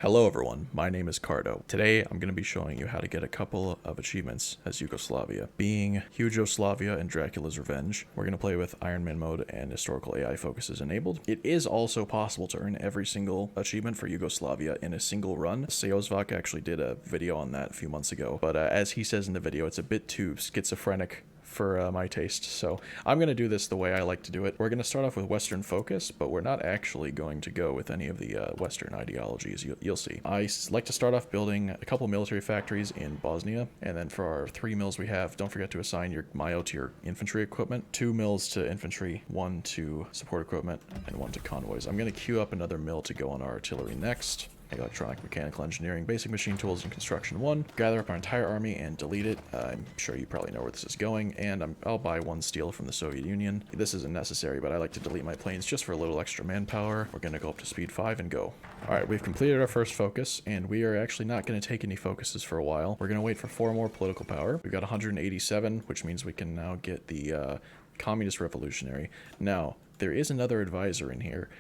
Hello everyone, my name is Cardo. Today I'm going to be showing you how to get a couple of achievements as Yugoslavia. Being Yugoslavia and Dracula's Revenge, we're going to play with Iron Man mode and historical AI focus is enabled. It is also possible to earn every single achievement for Yugoslavia in a single run. Seosvak actually did a video on that a few months ago, but as he says in the video, it's a bit too schizophrenic for my taste, so I'm going to do this the way I like to do it. We're going to start off with Western focus, but we're not actually going to go with any of the Western ideologies. You'll see. I like to start off building a couple military factories in Bosnia, and then for our 3 mills we have, don't forget to assign your Mayo to your infantry equipment. 2 mills to infantry, 1 to support equipment, and 1 to convoys. I'm going to queue up another mill to go on our artillery next. Electronic, mechanical engineering, basic machine tools, and construction 1. Gather up our entire army and delete it. I'm sure you probably know where this is going, and I'll buy 1 steel from the Soviet Union. This isn't necessary, but I like to delete my planes just for a little extra manpower. We're going to go up to speed 5 and go. Alright, we've completed our first focus, and we are actually not going to take any focuses for a while. We're going to wait for 4 more political power. We've got 187, which means we can now get the Communist Revolutionary. Now, there is another advisor in here.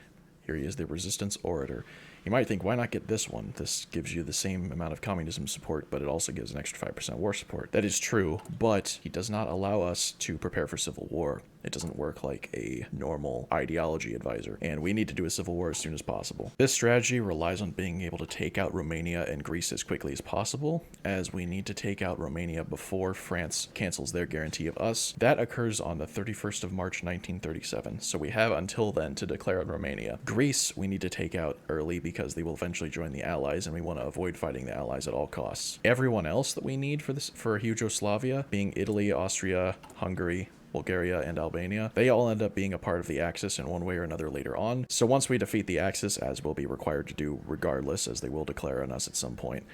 Here he is, the Resistance Orator. You might think, why not get this one? This gives you the same amount of communism support, but it also gives an extra 5% war support. That is true, but he does not allow us to prepare for civil war. It doesn't work like a normal ideology advisor, and we need to do a civil war as soon as possible. This strategy relies on being able to take out Romania and Greece as quickly as possible, as we need to take out Romania before France cancels their guarantee of us. That occurs on the 31st of March 1937, so we have until then to declare on Romania. Greece we need to take out early because they will eventually join the Allies, and we want to avoid fighting the Allies at all costs. Everyone else that we need for Yugoslavia, being Italy, Austria, Hungary, Bulgaria, and Albania, they all end up being a part of the Axis in one way or another later on. So once we defeat the Axis, as we'll be required to do regardless, as they will declare on us at some point,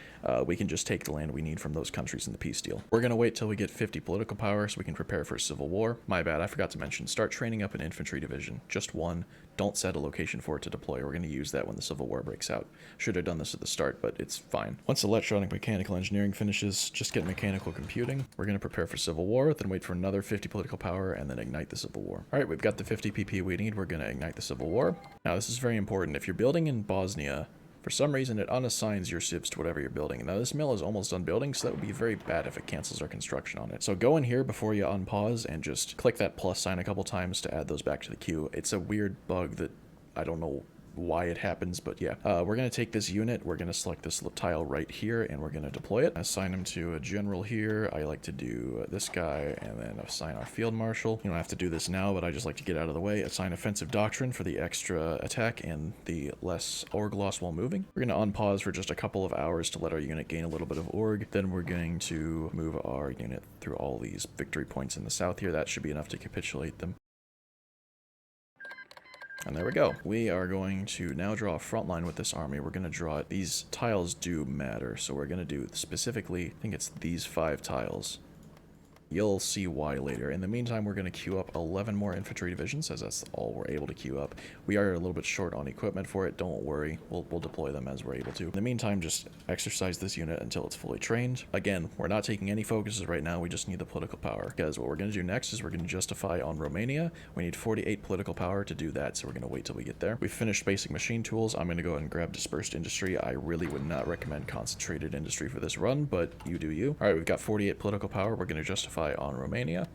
we can just take the land we need from those countries in the peace deal. We're going to wait till we get 50 political power so we can prepare for a civil war. My bad, I forgot to mention, start training up an infantry division. Just 1. Don't set a location for it to deploy. We're going to use that when the Civil War breaks out. Should have done this at the start, but it's fine. Once electronic mechanical engineering finishes, just get mechanical computing. We're going to prepare for Civil War, then wait for another 50 political power, and then ignite the Civil War. Alright, we've got the 50 PP we need. We're going to ignite the Civil War. Now, this is very important. If you're building in Bosnia, for some reason, it unassigns your civs to whatever you're building. Now, this mill is almost done building, so that would be very bad if it cancels our construction on it. So go in here before you unpause and just click that plus sign a couple times to add those back to the queue. It's a weird bug that I don't know why it happens, but yeah. We're going to take this unit, we're going to select this little tile right here, and we're going to deploy it. Assign him to a general here. I like to do this guy, and then assign our field marshal. You don't have to do this now, but I just like to get out of the way. Assign offensive doctrine for the extra attack and the less org loss while moving. We're going to unpause for just a couple of hours to let our unit gain a little bit of org. Then we're going to move our unit through all these victory points in the south here. That should be enough to capitulate them. And there we go. We are going to now draw a front line with this army. We're going to draw it. These tiles do matter, so we're going to do specifically, I think it's these 5 tiles. You'll see why later. In the meantime, we're going to queue up 11 more infantry divisions, as that's all we're able to queue up. We are a little bit short on equipment for it. Don't worry. We'll deploy them as we're able to. In the meantime, just exercise this unit until it's fully trained. Again, we're not taking any focuses right now. We just need the political power. Because what we're going to do next is we're going to justify on Romania. We need 48 political power to do that, so we're going to wait till we get there. We've finished basic machine tools. I'm going to go ahead and grab dispersed industry. I really would not recommend concentrated industry for this run, but you do you. All right, we've got 48 political power. We're going to justify on Romania.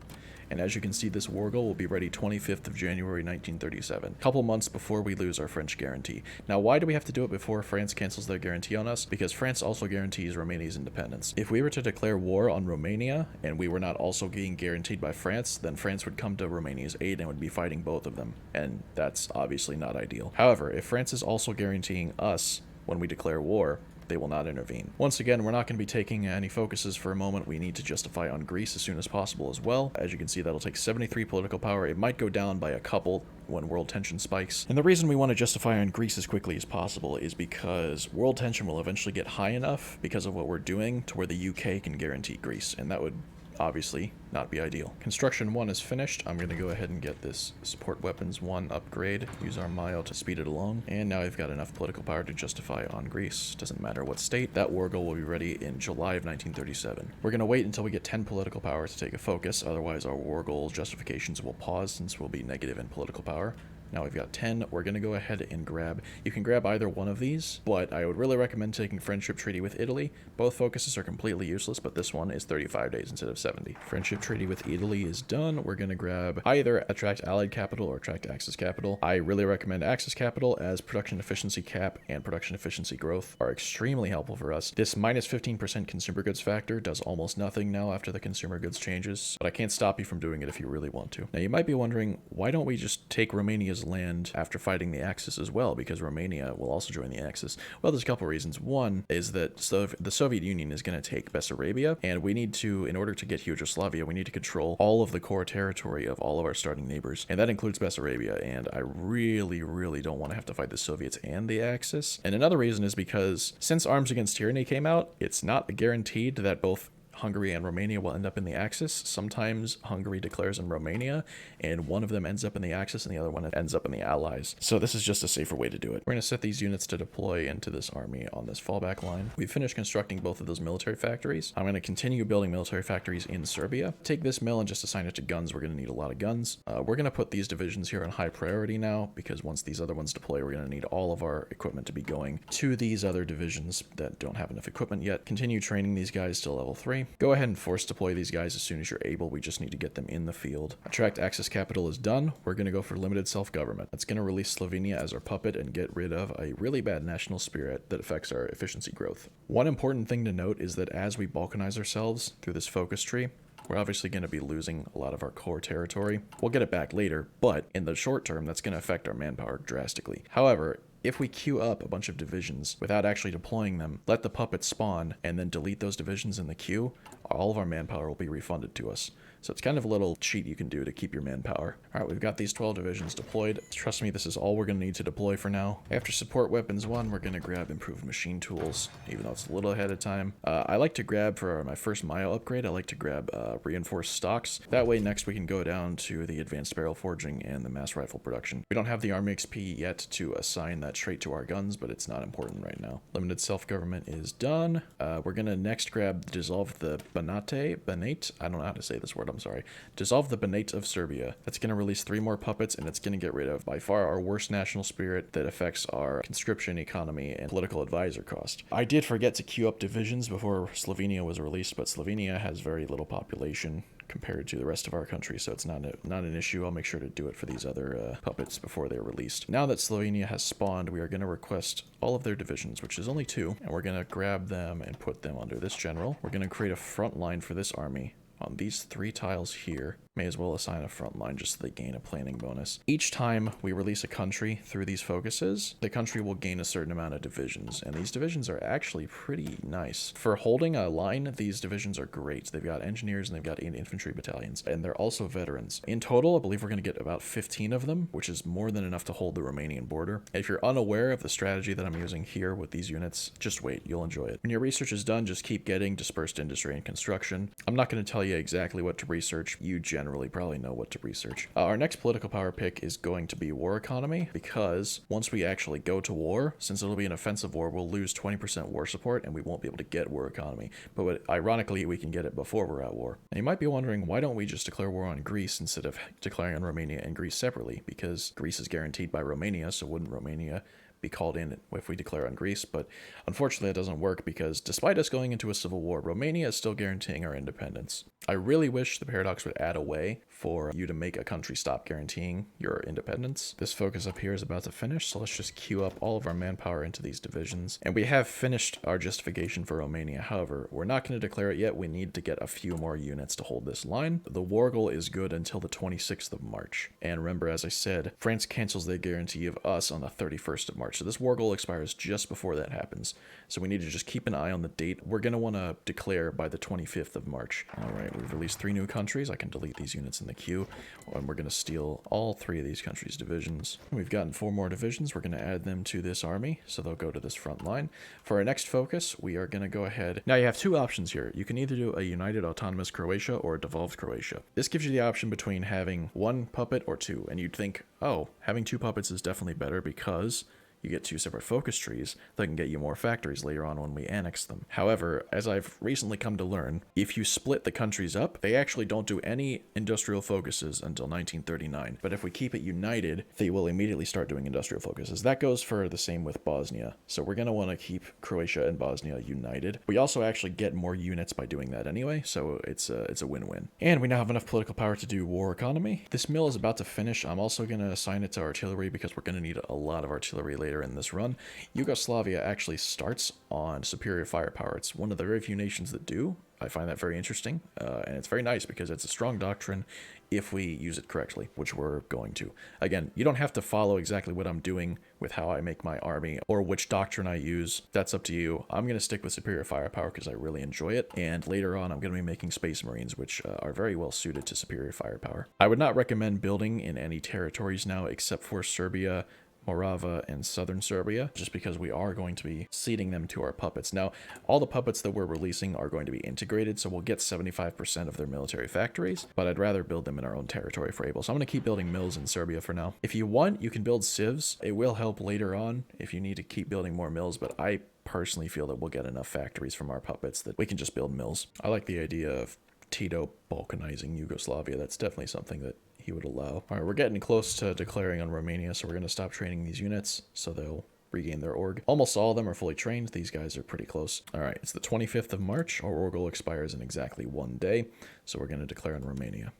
And as you can see, this war goal will be ready 25th of January 1937, a couple months before we lose our French guarantee. Now, why do we have to do it before France cancels their guarantee on us? Because France also guarantees Romania's independence. If we were to declare war on Romania, and we were not also being guaranteed by France, then France would come to Romania's aid and would be fighting both of them, and that's obviously not ideal. However, if France is also guaranteeing us when we declare war, they will not intervene. Once again, we're not going to be taking any focuses for a moment. We need to justify on Greece as soon as possible as well. As you can see, that'll take 73 political power. It might go down by a couple when world tension spikes. And the reason we want to justify on Greece as quickly as possible is because world tension will eventually get high enough because of what we're doing to where the UK can guarantee Greece, and that would obviously not be ideal. Construction 1 is finished. I'm going to go ahead and get this support weapons 1 upgrade, use our Mayo to speed it along, and now we've got enough political power to justify on Greece. Doesn't matter what state. That war goal will be ready in July of 1937. We're going to wait until we get 10 political power to take a focus, otherwise our war goal justifications will pause since we'll be negative in political power. Now we've got 10. We're going to go ahead and grab, you can grab either one of these, but I would really recommend taking Friendship Treaty with Italy. Both focuses are completely useless, but this one is 35 days instead of 70. Friendship Treaty with Italy is done. We're going to grab either Attract Allied Capital or Attract Axis Capital. I really recommend Axis Capital, as production efficiency cap and production efficiency growth are extremely helpful for us. This minus 15% consumer goods factor does almost nothing now after the consumer goods changes, but I can't stop you from doing it if you really want to. Now you might be wondering, why don't we just take Romania's land after fighting the Axis as well, because Romania will also join the Axis? Well, there's a couple reasons. One is that the Soviet Union is going to take Bessarabia, and we need to, in order to get Yugoslavia, we need to control all of the core territory of all of our starting neighbors, and that includes Bessarabia, and I really don't want to have to fight the Soviets and the Axis. And another reason is because since Arms Against Tyranny came out, it's not guaranteed that both Hungary and Romania will end up in the Axis. Sometimes Hungary declares in Romania, and one of them ends up in the Axis and the other one ends up in the Allies. So this is just a safer way to do it. We're going to set these units to deploy into this army on this fallback line. We've finished constructing both of those military factories. I'm going to continue building military factories in Serbia. Take this mill and just assign it to guns. We're going to need a lot of guns. We're going to put these divisions here on high priority now, because once these other ones deploy, we're going to need all of our equipment to be going to these other divisions that don't have enough equipment yet. Continue training these guys till level 3. Go ahead and force deploy these guys as soon as you're able. We just need to get them in the field. Attract Axis Capital is done. We're going to go for limited self-government. That's going to release Slovenia as our puppet and get rid of a really bad national spirit that affects our efficiency growth. One important thing to note is that as we balkanize ourselves through this focus tree, we're obviously going to be losing a lot of our core territory. We'll get it back later, but in the short term, that's going to affect our manpower drastically. However, if we queue up a bunch of divisions without actually deploying them, let the puppets spawn, and then delete those divisions in the queue, all of our manpower will be refunded to us. So it's kind of a little cheat you can do to keep your manpower. All right, we've got these 12 divisions deployed. Trust me, this is all we're going to need to deploy for now. After support weapons 1, we're going to grab improved machine tools, even though it's a little ahead of time. I like to grab, for my first Maya upgrade, I like to grab reinforced stocks. That way next we can go down to the advanced barrel forging and the mass rifle production. We don't have the army XP yet to assign that trait to our guns, but it's not important right now. Limited self-government is done. We're going to next dissolve the Banate. I don't know how to say this word. I'm sorry. Dissolve the Banate of Serbia. That's going to release 3 more puppets, and it's going to get rid of by far our worst national spirit that affects our conscription economy and political advisor cost. I did forget to queue up divisions before Slovenia was released, but Slovenia has very little population compared to the rest of our country, so it's not an issue. I'll make sure to do it for these other puppets before they're released. Now that Slovenia has spawned, we are going to request all of their divisions, which is only 2, and we're going to grab them and put them under this general. We're going to create a front line for this army on these 3 tiles here. May as well assign a front line just so they gain a planning bonus. Each time we release a country through these focuses, the country will gain a certain amount of divisions, and these divisions are actually pretty nice. For holding a line, these divisions are great. They've got engineers and they've got infantry battalions, and they're also veterans. In total, I believe we're going to get about 15 of them, which is more than enough to hold the Romanian border. If you're unaware of the strategy that I'm using here with these units, just wait, you'll enjoy it. When your research is done, just keep getting dispersed industry and construction. I'm not going to tell you exactly what to research. You generally probably know what to research. Our next political power pick is going to be war economy, because once we actually go to war, since it'll be an offensive war, we'll lose 20% war support and we won't be able to get war economy. But ironically, we can get it before we're at war. And you might be wondering, why don't we just declare war on Greece instead of declaring on Romania and Greece separately? Because Greece is guaranteed by Romania, so wouldn't Romania be called in if we declare on Greece? But unfortunately, it doesn't work, because despite us going into a civil war, Romania is still guaranteeing our independence. I really wish the Paradox would add a way for you to make a country stop guaranteeing your independence. This focus up here is about to finish, so let's just queue up all of our manpower into these divisions. And we have finished our justification for Romania. However, we're not going to declare it yet. We need to get a few more units to hold this line. The war goal is good until the 26th of March. And remember, as I said, France cancels their guarantee of us on the 31st of March. So this war goal expires just before that happens. So we need to just keep an eye on the date. We're going to want to declare by the 25th of March. All right, we've released 3 new countries. I can delete these units in the queue, and we're going to steal all 3 of these countries' divisions. We've gotten 4 more divisions. We're going to add them to this army, so they'll go to this front line. For our next focus, we are going to go ahead. Now you have 2 options here. You can either do a united autonomous Croatia or a devolved Croatia. This gives you the option between having 1 puppet or 2, and you'd think, oh, having 2 puppets is definitely better because you get 2 separate focus trees that can get you more factories later on when we annex them. However, as I've recently come to learn, if you split the countries up, they actually don't do any industrial focuses until 1939. But if we keep it united, they will immediately start doing industrial focuses. That goes for the same with Bosnia. So we're going to want to keep Croatia and Bosnia united. We also actually get more units by doing that anyway, so it's a win-win. And we now have enough political power to do war economy. This mill is about to finish. I'm also going to assign it to artillery because we're going to need a lot of artillery later in this run. Yugoslavia actually starts on superior firepower. It's one of the very few nations that do. I find that very interesting, and it's very nice because it's a strong doctrine if we use it correctly, which we're going to. Again, you don't have to follow exactly what I'm doing with how I make my army or which doctrine I use. That's up to you. I'm going to stick with superior firepower because I really enjoy it, and later on I'm going to be making Space Marines, which are very well suited to superior firepower. I would not recommend building in any territories now except for Serbia, Morava, and southern Serbia, just because we are going to be ceding them to our puppets. Now, all the puppets that we're releasing are going to be integrated, so we'll get 75% of their military factories, but I'd rather build them in our own territory if we're able. So I'm going to keep building mills in Serbia for now. If you want, you can build civs. It will help later on if you need to keep building more mills, but I personally feel that we'll get enough factories from our puppets that we can just build mills. I like the idea of Tito balkanizing Yugoslavia. That's definitely something that he would allow. All right, we're getting close to declaring on Romania, so we're going to stop training these units so they'll regain their org. Almost all of them are fully trained. These guys are pretty close. All right, it's the 25th of March. Our org goal expires in exactly 1 day, so we're going to declare on Romania.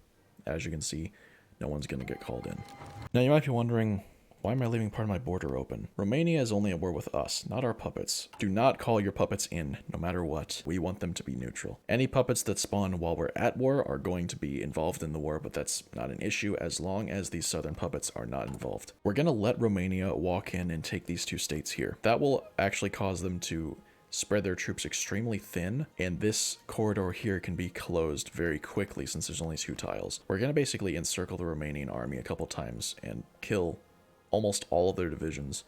As you can see, no one's going to get called in. Now, you might be wondering, why am I leaving part of my border open? Romania is only at war with us, not our puppets. Do not call your puppets in, no matter what. We want them to be neutral. Any puppets that spawn while we're at war are going to be involved in the war, but that's not an issue as long as these southern puppets are not involved. We're going to let Romania walk in and take these 2 states here. That will actually cause them to spread their troops extremely thin, and this corridor here can be closed very quickly since there's only 2 tiles. We're going to basically encircle the Romanian army a couple times and kill almost all of their divisions,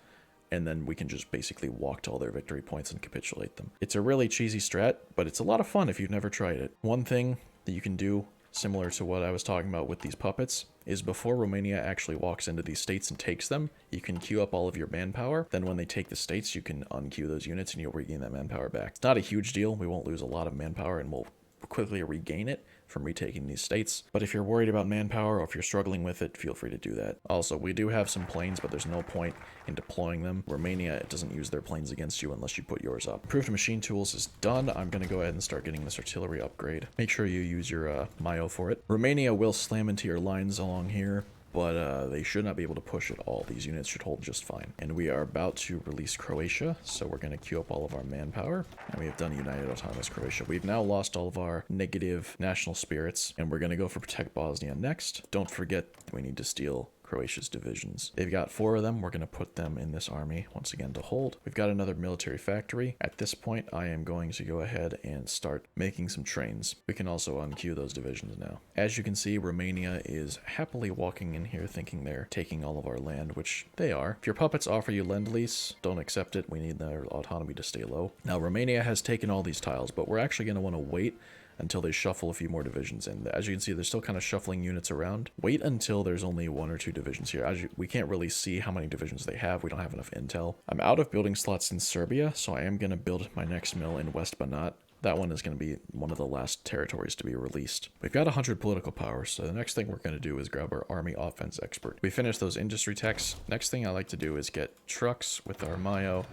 and then we can just basically walk to all their victory points and capitulate them. It's a really cheesy strat, but it's a lot of fun if you've never tried it. One thing that you can do, similar to what I was talking about with these puppets, is before Romania actually walks into these states and takes them, you can queue up all of your manpower. Then when they take the states, you can unqueue those units and you'll regain that manpower back. It's not a huge deal. We won't lose a lot of manpower and we'll quickly regain it from retaking these states. But if you're worried about manpower or if you're struggling with it, feel free to do that. Also, we do have some planes, but there's no point in deploying them. Romania doesn't use their planes against you unless you put yours up. Improved machine tools is done. I'm going to go ahead and start getting this artillery upgrade. Make sure you use your Mayo for it. Romania will slam into your lines along here, but they should not be able to push at all. These units should hold just fine. And we are about to release Croatia, so we're going to queue up all of our manpower. And we have done United Autonomous Croatia. We've now lost all of our negative national spirits, and we're going to go for Protect Bosnia next. Don't forget we need to steal Croatia's divisions. They've got 4 of them. We're going to put them in this army once again to hold. We've got another military factory. At this point, I am going to go ahead and start making some trains. We can also unqueue those divisions now. As you can see, Romania is happily walking in here thinking they're taking all of our land, which they are. If your puppets offer you lend-lease, don't accept it. We need their autonomy to stay low. Now, Romania has taken all these tiles, but we're actually going to want to wait until they shuffle a few more divisions in. As you can see, they're still kind of shuffling units around. Wait until there's only 1 or 2 divisions here. We can't really see how many divisions they have. We don't have enough intel. I'm out of building slots in Serbia, so I am going to build my next mill in West Banat. That one is going to be one of the last territories to be released. We've got 100 political power, so the next thing we're going to do is grab our army offense expert. We finished those industry techs. Next thing I like to do is get trucks with our Mayo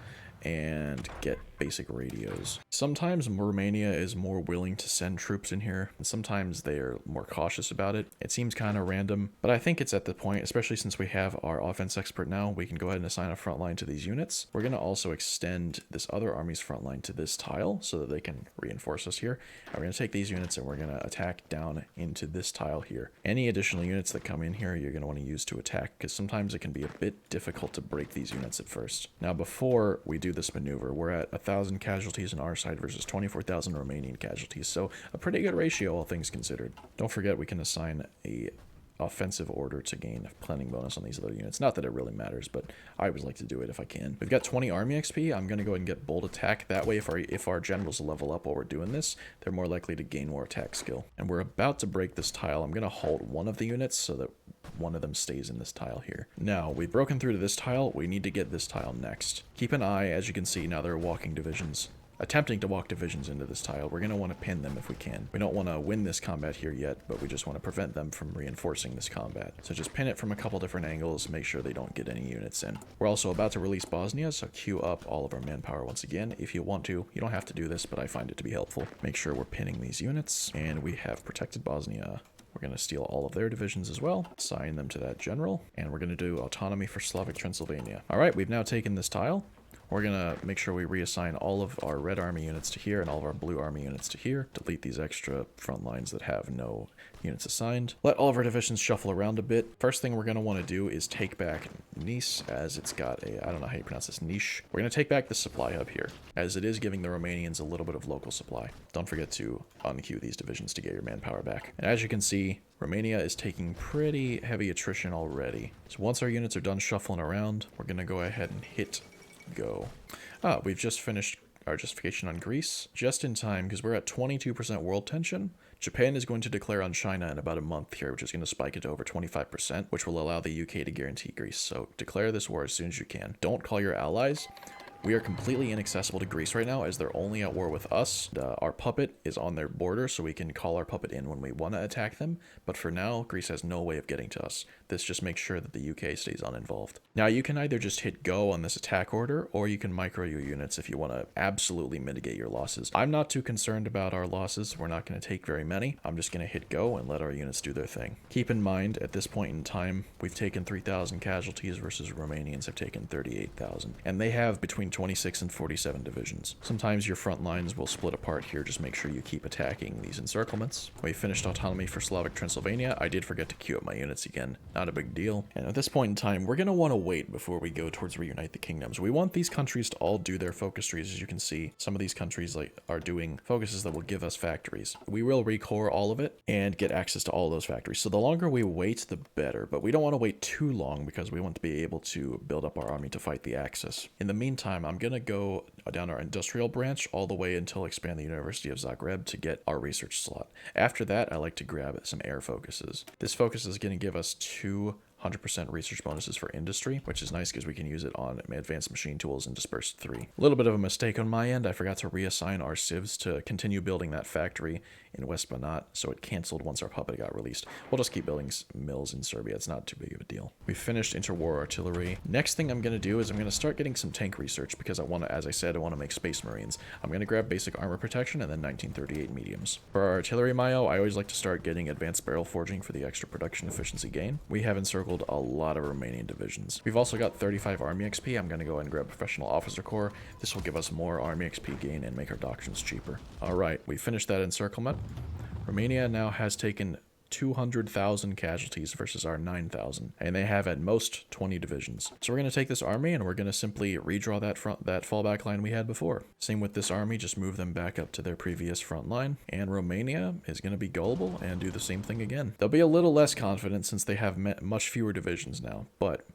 and get basic radios. Sometimes Romania is more willing to send troops in here, and sometimes they are more cautious about it. It seems kind of random, but I think it's at the point, especially since we have our offense expert now, we can go ahead and assign a front line to these units. We're going to also extend this other army's front line to this tile so that they can reinforce us here. And we're going to take these units and we're going to attack down into this tile here. Any additional units that come in here, you're going to want to use to attack, because sometimes it can be a bit difficult to break these units at first. Now, before we do this maneuver, we're at 1,000 casualties on our side versus 24,000 Romanian casualties, so a pretty good ratio all things considered. Don't forget we can assign a offensive order to gain planning bonus on these other units. Not that it really matters, but I always like to do it if I can. We've got 20 army XP. I'm going to go ahead and get bold attack. That way, if our generals level up while we're doing this, they're more likely to gain more attack skill. And we're about to break this tile. I'm going to halt one of the units so that one of them stays in this tile here. Now, we've broken through to this tile. We need to get this tile next. Keep an eye, as you can see, now there are walking divisions. Attempting to walk divisions into this tile. We're going to want to pin them if we can. We don't want to win this combat here yet, but we just want to prevent them from reinforcing this combat. So just pin it from a couple different angles, make sure they don't get any units in. We're also about to release Bosnia, so queue up all of our manpower once again if you want to. You don't have to do this, but I find it to be helpful. Make sure we're pinning these units, and we have protected Bosnia. We're going to steal all of their divisions as well, assign them to that general, and we're going to do autonomy for Slavic Transylvania. All right, we've now taken this tile. We're going to make sure we reassign all of our red army units to here and all of our blue army units to here. Delete these extra front lines that have no units assigned. Let all of our divisions shuffle around a bit. First thing we're going to want to do is take back Nice, as it's got a, I don't know how you pronounce this, niche. We're going to take back the supply hub here, as it is giving the Romanians a little bit of local supply. Don't forget to unqueue these divisions to get your manpower back. And as you can see, Romania is taking pretty heavy attrition already. So once our units are done shuffling around, we're going to go ahead and hit go. We've just finished our justification on Greece just in time because we're at 22% world tension. Japan is going to declare on China in about a month here, which is going to spike it to over 25%, which will allow the UK to guarantee Greece. So declare this war as soon as you can. Don't call your allies. We are completely inaccessible to Greece right now as they're only at war with us. Our puppet is on their border, so we can call our puppet in when we want to attack them. But for now, Greece has no way of getting to us. This just makes sure that the UK stays uninvolved. Now, you can either just hit go on this attack order, or you can micro your units if you want to absolutely mitigate your losses. I'm not too concerned about our losses. We're not going to take very many. I'm just going to hit go and let our units do their thing. Keep in mind, at this point in time, we've taken 3,000 casualties versus Romanians have taken 38,000. And they have between 26 and 47 divisions. Sometimes your front lines will split apart here. Just make sure you keep attacking these encirclements. We finished autonomy for Slavic Transylvania. I did forget to queue up my units again. Not a big deal. And at this point in time, we're going to want to wait before we go towards reunite the kingdoms. We want these countries to all do their focus trees. As you can see, some of these countries are doing focuses that will give us factories. We will recore all of it and get access to all those factories. So the longer we wait, the better. But we don't want to wait too long because we want to be able to build up our army to fight the Axis. In the meantime, I'm going to go down our industrial branch all the way until expand the University of Zagreb to get our research slot. After that, I like to grab some air focuses. This focus is going to give us 200% research bonuses for industry, which is nice because we can use it on advanced machine tools and dispersed 3. A little bit of a mistake on my end. I forgot to reassign our civs to continue building that factory in West Banat, so it canceled once our puppet got released. We'll just keep building mills in Serbia. It's not too big of a deal. We finished interwar artillery. Next thing I'm going to do is I'm going to start getting some tank research because I want to, as I said, I want to make space marines. I'm going to grab basic armor protection and then 1938 mediums. For our artillery Mayo, I always like to start getting advanced barrel forging for the extra production efficiency gain. We have encircled a lot of Romanian divisions. We've also got 35 army XP. I'm going to go ahead and grab professional officer corps. This will give us more army XP gain and make our doctrines cheaper. All right, we finished that encirclement. Romania now has taken 200,000 casualties versus our 9,000, and they have at most 20 divisions. So we're going to take this army and we're going to simply redraw that fallback line we had before. Same with this army, just move them back up to their previous front line, and Romania is going to be gullible and do the same thing again. They'll be a little less confident since they have much fewer divisions now, but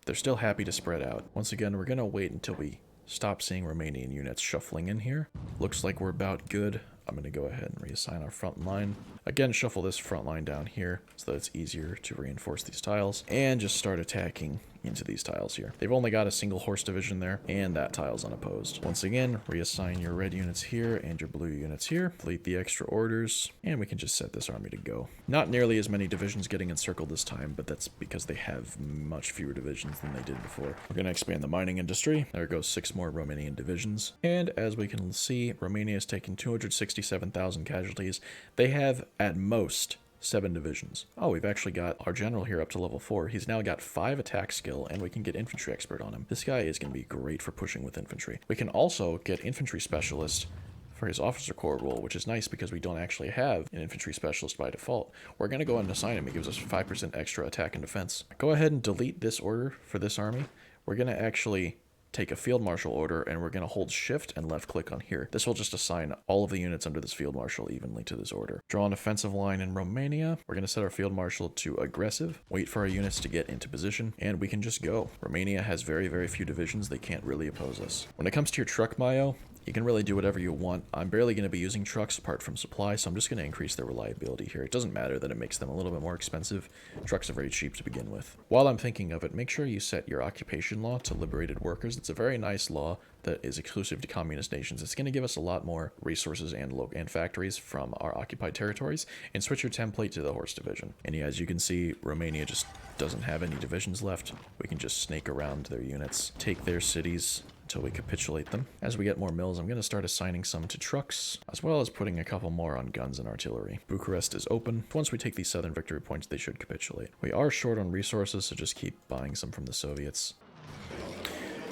they're still happy to spread out. Once again, we're going to wait until we stop seeing Romanian units shuffling in here. Looks like we're about good. I'm going to go ahead and reassign our front line. Again, shuffle this front line down here so that it's easier to reinforce these tiles, and just start attacking into these tiles here. They've only got a single horse division there, and that tile's unopposed. Once again, reassign your red units here and your blue units here. Delete the extra orders, and we can just set this army to go. Not nearly as many divisions getting encircled this time, but that's because they have much fewer divisions than they did before. We're going to expand the mining industry. There goes 6 more Romanian divisions. And as we can see, Romania has taken 267,000 casualties. They have, at most, 7 divisions. Oh, we've actually got our general here up to level 4. He's now got 5 attack skill, and we can get infantry expert on him. This guy is going to be great for pushing with infantry. We can also get infantry specialist for his officer corps role, which is nice because we don't actually have an infantry specialist by default. We're going to go ahead and assign him. He gives us 5% extra attack and defense. Go ahead and delete this order for this army. We're going to actually take a field marshal order, and we're going to hold shift and left click on here. This will just assign all of the units under this field marshal evenly to this order. Draw an offensive line in Romania. We're going to set our field marshal to aggressive, wait for our units to get into position, and we can just go. Romania has very, very few divisions. They can't really oppose us. When it comes to your truck Mayo, you can really do whatever you want. I'm barely going to be using trucks apart from supply, so I'm just going to increase their reliability here. It doesn't matter that it makes them a little bit more expensive. Trucks are very cheap to begin with. While I'm thinking of it, make sure you set your occupation law to liberated workers. It's a very nice law that is exclusive to communist nations. It's going to give us a lot more resources and factories from our occupied territories, and switch your template to the horse division. And yeah, as you can see, Romania just doesn't have any divisions left. We can just snake around their units, take their cities until we capitulate them. As we get more mills, I'm going to start assigning some to trucks, as well as putting a couple more on guns and artillery. Bucharest is open. Once we take these southern victory points, they should capitulate. We are short on resources, so just keep buying some from the Soviets.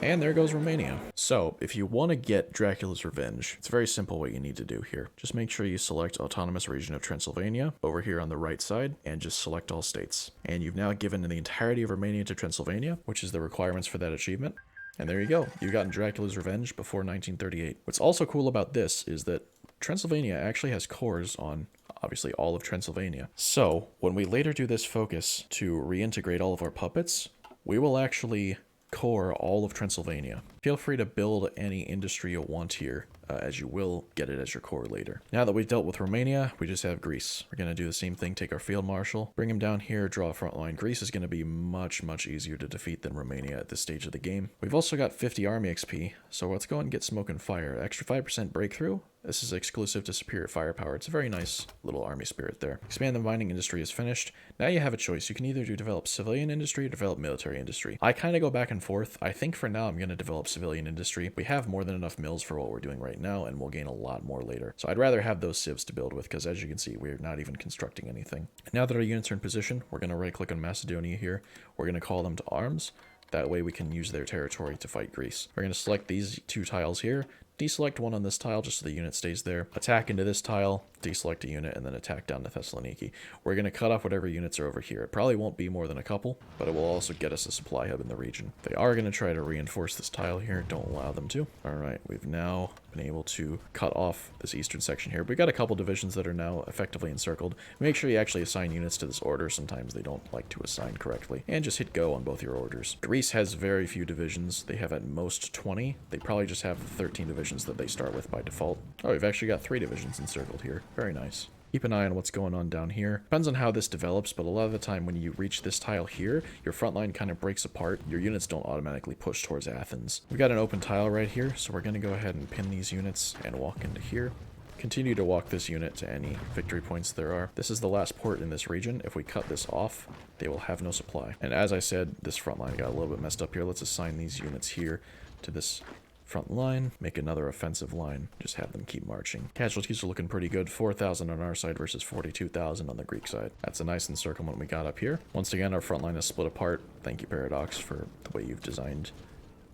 And there goes Romania. So, if you want to get Dracula's Revenge, it's very simple what you need to do here. Just make sure you select Autonomous Region of Transylvania over here on the right side, and just select all states. And you've now given the entirety of Romania to Transylvania, which is the requirements for that achievement. And there you go. You've gotten Dracula's Revenge before 1938. What's also cool about this is that Transylvania actually has cores on obviously all of Transylvania. So, when we later do this focus to reintegrate all of our puppets, we will actually core all of Transylvania. Feel free to build any industry you want here, as you will get it as your core later. Now that we've dealt with Romania, we just have Greece. We're going to do the same thing, take our field marshal, bring him down here, draw a front line. Greece is going to be much, much easier to defeat than Romania at this stage of the game. We've also got 50 army XP, so let's go and get Smoke and Fire. Extra 5% breakthrough. This is exclusive to Superior Firepower. It's a very nice little army spirit there. Expand the mining industry is finished. Now you have a choice. You can either develop civilian industry or develop military industry. I kind of go back and forth. I think for now I'm going to develop civilian industry. We have more than enough mills for what we're doing right now, and we'll gain a lot more later. So I'd rather have those civs to build with, because as you can see, we're not even constructing anything. Now that our units are in position, we're going to right click on Macedonia here. We're going to call them to arms. That way we can use their territory to fight Greece. We're going to select these two tiles here. Deselect one on this tile just so the unit stays there. Attack into this tile, deselect a unit, and then attack down to Thessaloniki. We're going to cut off whatever units are over here. It probably won't be more than a couple, but it will also get us a supply hub in the region. They are going to try to reinforce this tile here. Don't allow them to. Alright, we've now been able to cut off this eastern section here. We've got a couple divisions that are now effectively encircled. Make sure you actually assign units to this order. Sometimes they don't like to assign correctly. And just hit go on both your orders. Greece has very few divisions. They have at most 20. They probably just have 13 divisions that they start with by default. Oh, we've actually got 3 divisions encircled here. Very nice. Keep an eye on what's going on down here. Depends on how this develops, but a lot of the time when you reach this tile here, your front line kind of breaks apart. Your units don't automatically push towards Athens. We've got an open tile right here, so we're going to go ahead and pin these units and walk into here. Continue to walk this unit to any victory points there are. This is the last port in this region. If we cut this off, they will have no supply. And as I said, this front line got a little bit messed up here. Let's assign these units here to this front line, make another offensive line, just have them keep marching. Casualties are looking pretty good, 4,000 on our side versus 42,000 on the Greek side. That's a nice encirclement we got up here. Once again, our front line is split apart. Thank you, Paradox, for the way you've designed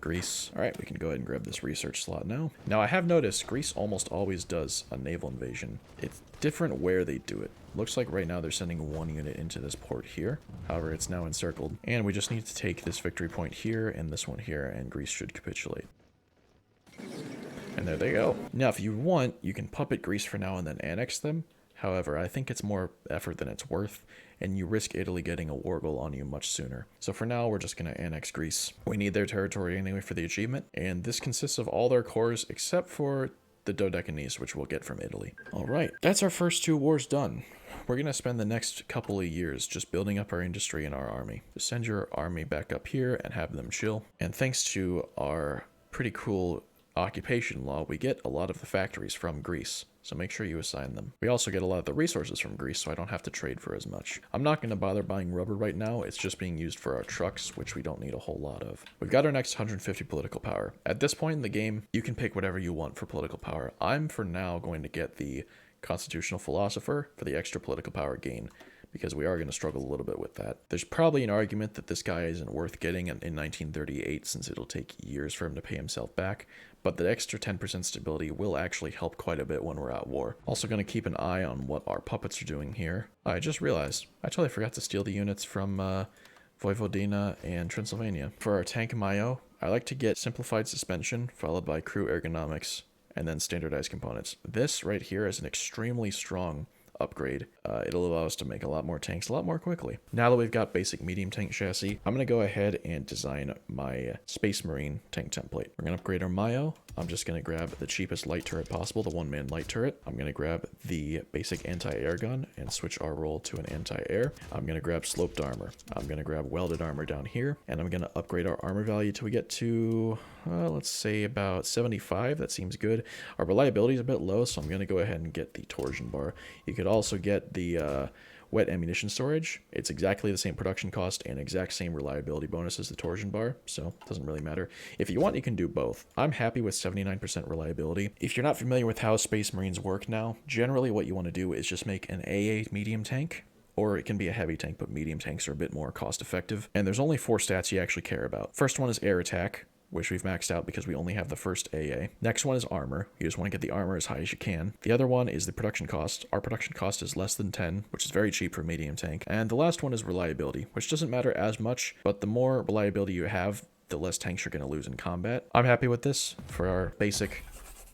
Greece. Alright, we can go ahead and grab this research slot now. Now, I have noticed Greece almost always does a naval invasion. It's different where they do it. Looks like right now they're sending 1 unit into this port here. However, it's now encircled. And we just need to take this victory point here and this one here, and Greece should capitulate. And there they go. Now, if you want, you can puppet Greece for now and then annex them. However, I think it's more effort than it's worth, and you risk Italy getting a war goal on you much sooner. So for now, we're just going to annex Greece. We need their territory anyway for the achievement, and this consists of all their cores except for the Dodecanese, which we'll get from Italy. Alright, that's our first 2 wars done. We're going to spend the next couple of years just building up our industry and our army. Just send your army back up here and have them chill. And thanks to our pretty cool occupation law, we get a lot of the factories from Greece, so make sure you assign them. We also get a lot of the resources from Greece, so I don't have to trade for as much. I'm not going to bother buying rubber right now. It's just being used for our trucks, which we don't need a whole lot of. We've got our next 150 political power. At this point in the game, you can pick whatever you want for political power. I'm for now going to get the constitutional philosopher for the extra political power gain, because we are going to struggle a little bit with that. There's probably an argument that this guy isn't worth getting in 1938, since it'll take years for him to pay himself back, but the extra 10% stability will actually help quite a bit when we're at war. Also going to keep an eye on what our puppets are doing here. I just realized, I totally forgot to steal the units from Vojvodina and Transylvania. For our tank Mayo, I like to get simplified suspension, followed by crew ergonomics, and then standardized components. This right here is an extremely strong upgrade. It'll allow us to make a lot more tanks a lot more quickly. Now that we've got basic medium tank chassis, I'm going to go ahead and design my Space Marine tank template. We're going to upgrade our Mayo. I'm just going to grab the cheapest light turret possible, the one-man light turret. I'm going to grab the basic anti-air gun and switch our roll to an anti-air. I'm going to grab sloped armor. I'm going to grab welded armor down here, and I'm going to upgrade our armor value till we get to, let's say about 75. That seems good. Our reliability is a bit low, so I'm going to go ahead and get the torsion bar. You could also get the wet ammunition storage. It's exactly the same production cost and exact same reliability bonus as the torsion bar, so it doesn't really matter. If you want, you can do both. I'm happy with 79% reliability. If you're not familiar with how Space Marines work now, generally what you want to do is just make an AA medium tank, or it can be a heavy tank, but medium tanks are a bit more cost effective. And there's only 4 stats you actually care about. First one is air attack, which we've maxed out because we only have the first AA. Next one is armor. You just want to get the armor as high as you can. The other one is the production cost. Our production cost is less than 10, which is very cheap for a medium tank. And the last one is reliability, which doesn't matter as much, but the more reliability you have, the less tanks you're going to lose in combat. I'm happy with this for our basic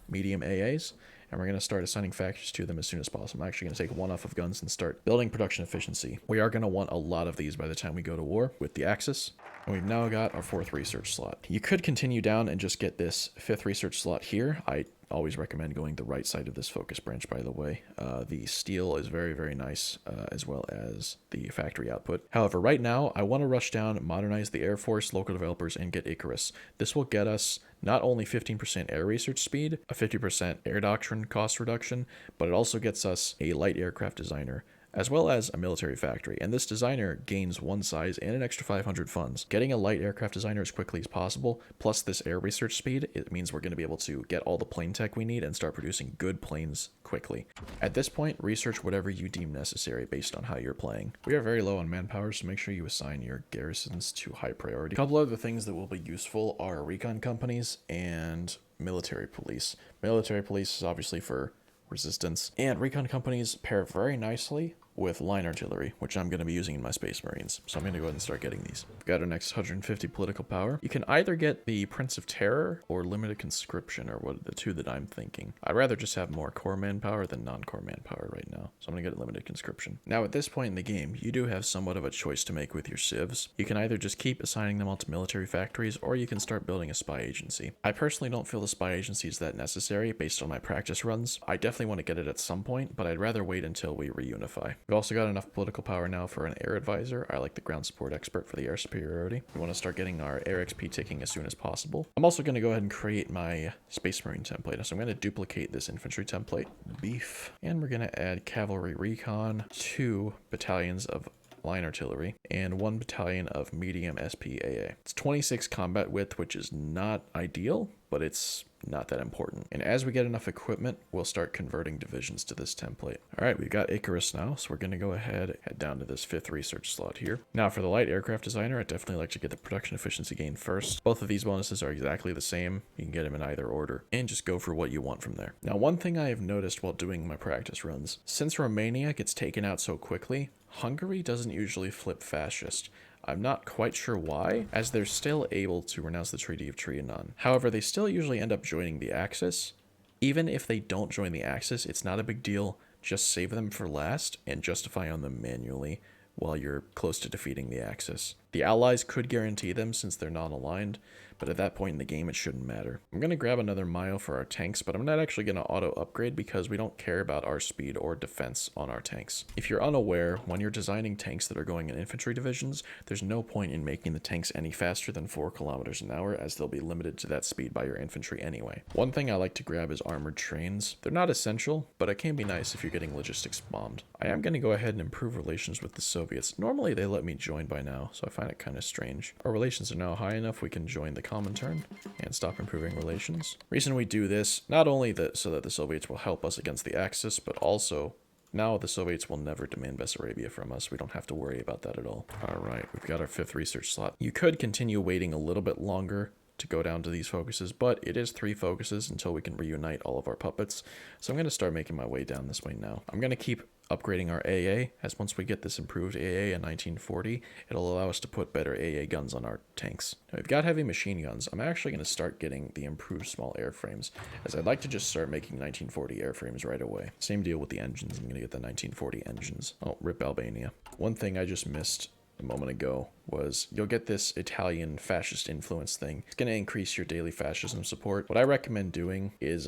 medium AAs. And we're going to start assigning factors to them as soon as possible. I'm actually going to take one off of guns and start building production efficiency. We are going to want a lot of these by the time we go to war with the Axis. And we've now got our 4th research slot. You could continue down and just get this 5th research slot here. I always recommend going the right side of this focus branch, by the way. The steel is very, very nice, as well as the factory output. However, right now, I want to rush down, modernize the Air Force, local developers, and get Icarus. This will get us not only 15% air research speed, a 50% air doctrine cost reduction, but it also gets us a light aircraft designer, as well as a military factory. And this designer gains 1 size and an extra 500 funds. Getting a light aircraft designer as quickly as possible, plus this air research speed, it means we're going to be able to get all the plane tech we need and start producing good planes quickly. At this point, research whatever you deem necessary based on how you're playing. We are very low on manpower, so make sure you assign your garrisons to high priority. A couple other things that will be useful are recon companies and military police. Military police is obviously for resistance, and recon companies pair very nicely with line artillery, which I'm going to be using in my Space Marines. So I'm going to go ahead and start getting these. We've got our next 150 political power. You can either get the Prince of Terror or limited conscription, or what the two that I'm thinking. I'd rather just have more core manpower than non-core manpower right now. So I'm going to get limited conscription. Now at this point in the game, you do have somewhat of a choice to make with your civs. You can either just keep assigning them all to military factories, or you can start building a spy agency. I personally don't feel the spy agency is that necessary based on my practice runs. I definitely want to get it at some point, but I'd rather wait until we reunify. We've also got enough political power now for an air advisor. I like the ground support expert for the air superiority. We want to start getting our air XP ticking as soon as possible. I'm also going to go ahead and create my Space Marine template. So I'm going to duplicate this infantry template, beef, and we're going to add cavalry recon, 2 battalions of line artillery, and 1 battalion of medium SPAA. It's 26 combat width, which is not ideal, but it's not that important. And as we get enough equipment, we'll start converting divisions to this template. All right, we've got Icarus now, so we're going to go ahead and head down to this 5th research slot here. Now for the light aircraft designer, I definitely like to get the production efficiency gain first. Both of these bonuses are exactly the same. You can get them in either order and just go for what you want from there. Now, one thing I have noticed while doing my practice runs, since Romania gets taken out so quickly, Hungary doesn't usually flip fascist. I'm not quite sure why, as they're still able to renounce the Treaty of Trianon. However, they still usually end up joining the Axis. Even if they don't join the Axis, it's not a big deal. Just save them for last and justify on them manually while you're close to defeating the Axis. The Allies could guarantee them since they're non-aligned, but at that point in the game, it shouldn't matter. I'm going to grab another Mayo for our tanks, but I'm not actually going to auto-upgrade because we don't care about our speed or defense on our tanks. If you're unaware, when you're designing tanks that are going in infantry divisions, there's no point in making the tanks any faster than 4 kilometers an hour, as they'll be limited to that speed by your infantry anyway. One thing I like to grab is armored trains. They're not essential, but it can be nice if you're getting logistics bombed. I am going to go ahead and improve relations with the Soviets. Normally they let me join by now, so I find it kind of strange. Our relations are now high enough we can join the Comintern and stop improving relations. Reason we do this, not only so that the Soviets will help us against the Axis, but also now the Soviets will never demand Bessarabia from us. We don't have to worry about that at all. All right, we've got our 5th research slot. You could continue waiting a little bit longer to go down to these focuses, but it is 3 focuses until we can reunite all of our puppets. So I'm going to start making my way down this way now. I'm going to keep upgrading our AA, as once we get this improved AA in 1940, it'll allow us to put better AA guns on our tanks. Now we've got heavy machine guns. I'm actually going to start getting the improved small airframes, as I'd like to just start making 1940 airframes right away. Same deal with the engines. I'm going to get the 1940 engines. Oh, rip Albania. One thing I just missed a moment ago was you'll get this Italian fascist influence thing. It's going to increase your daily fascism support. What I recommend doing is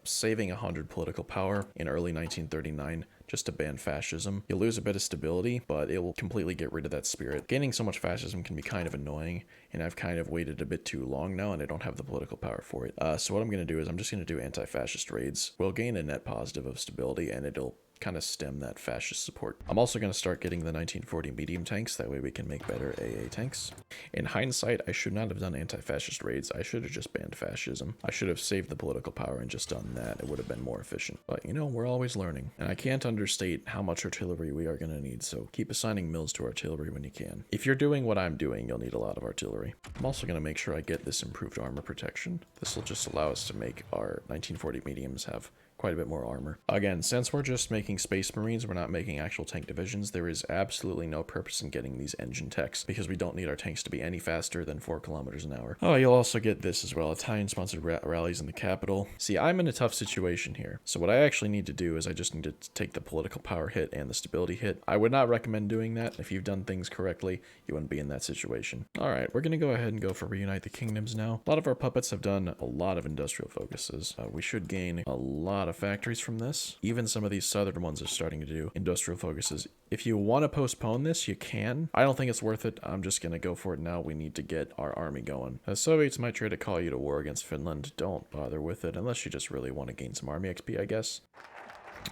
saving 100 political power in early 1939 just to ban fascism. You'll lose a bit of stability, but it will completely get rid of that spirit. Gaining so much fascism can be kind of annoying, and I've kind of waited a bit too long now, and I don't have the political power for it. So what I'm going to do is I'm just going to do anti-fascist raids. We'll gain a net positive of stability, and it'll kind of stem that fascist support. I'm also going to start getting the 1940 medium tanks, that way we can make better AA tanks. In hindsight, I should not have done anti-fascist raids. I should have just banned fascism. I should have saved the political power and just done that. It would have been more efficient. But you know, we're always learning. And I can't understate how much artillery we are going to need, so keep assigning mills to artillery when you can. If you're doing what I'm doing, you'll need a lot of artillery. I'm also going to make sure I get this improved armor protection. This will just allow us to make our 1940 mediums have quite a bit more armor. Again, since we're just making Space Marines, we're not making actual tank divisions, there is absolutely no purpose in getting these engine techs, because we don't need our tanks to be any faster than 4 kilometers an hour. Oh, you'll also get this as well, Italian-sponsored rallies in the capital. See, I'm in a tough situation here, so what I actually need to do is I just need to take the political power hit and the stability hit. I would not recommend doing that. If you've done things correctly, you wouldn't be in that situation. Alright, we're going to go ahead and go for Reunite the Kingdoms now. A lot of our puppets have done a lot of industrial focuses. We should gain a lot of factories from this. Even some of these southern ones are starting to do industrial focuses. If you want to postpone this, you can. I don't think it's worth it. I'm just going to go for it now. We need to get our army going. The Soviets might try to call you to war against Finland. Don't bother with it unless you just really want to gain some army XP, I guess.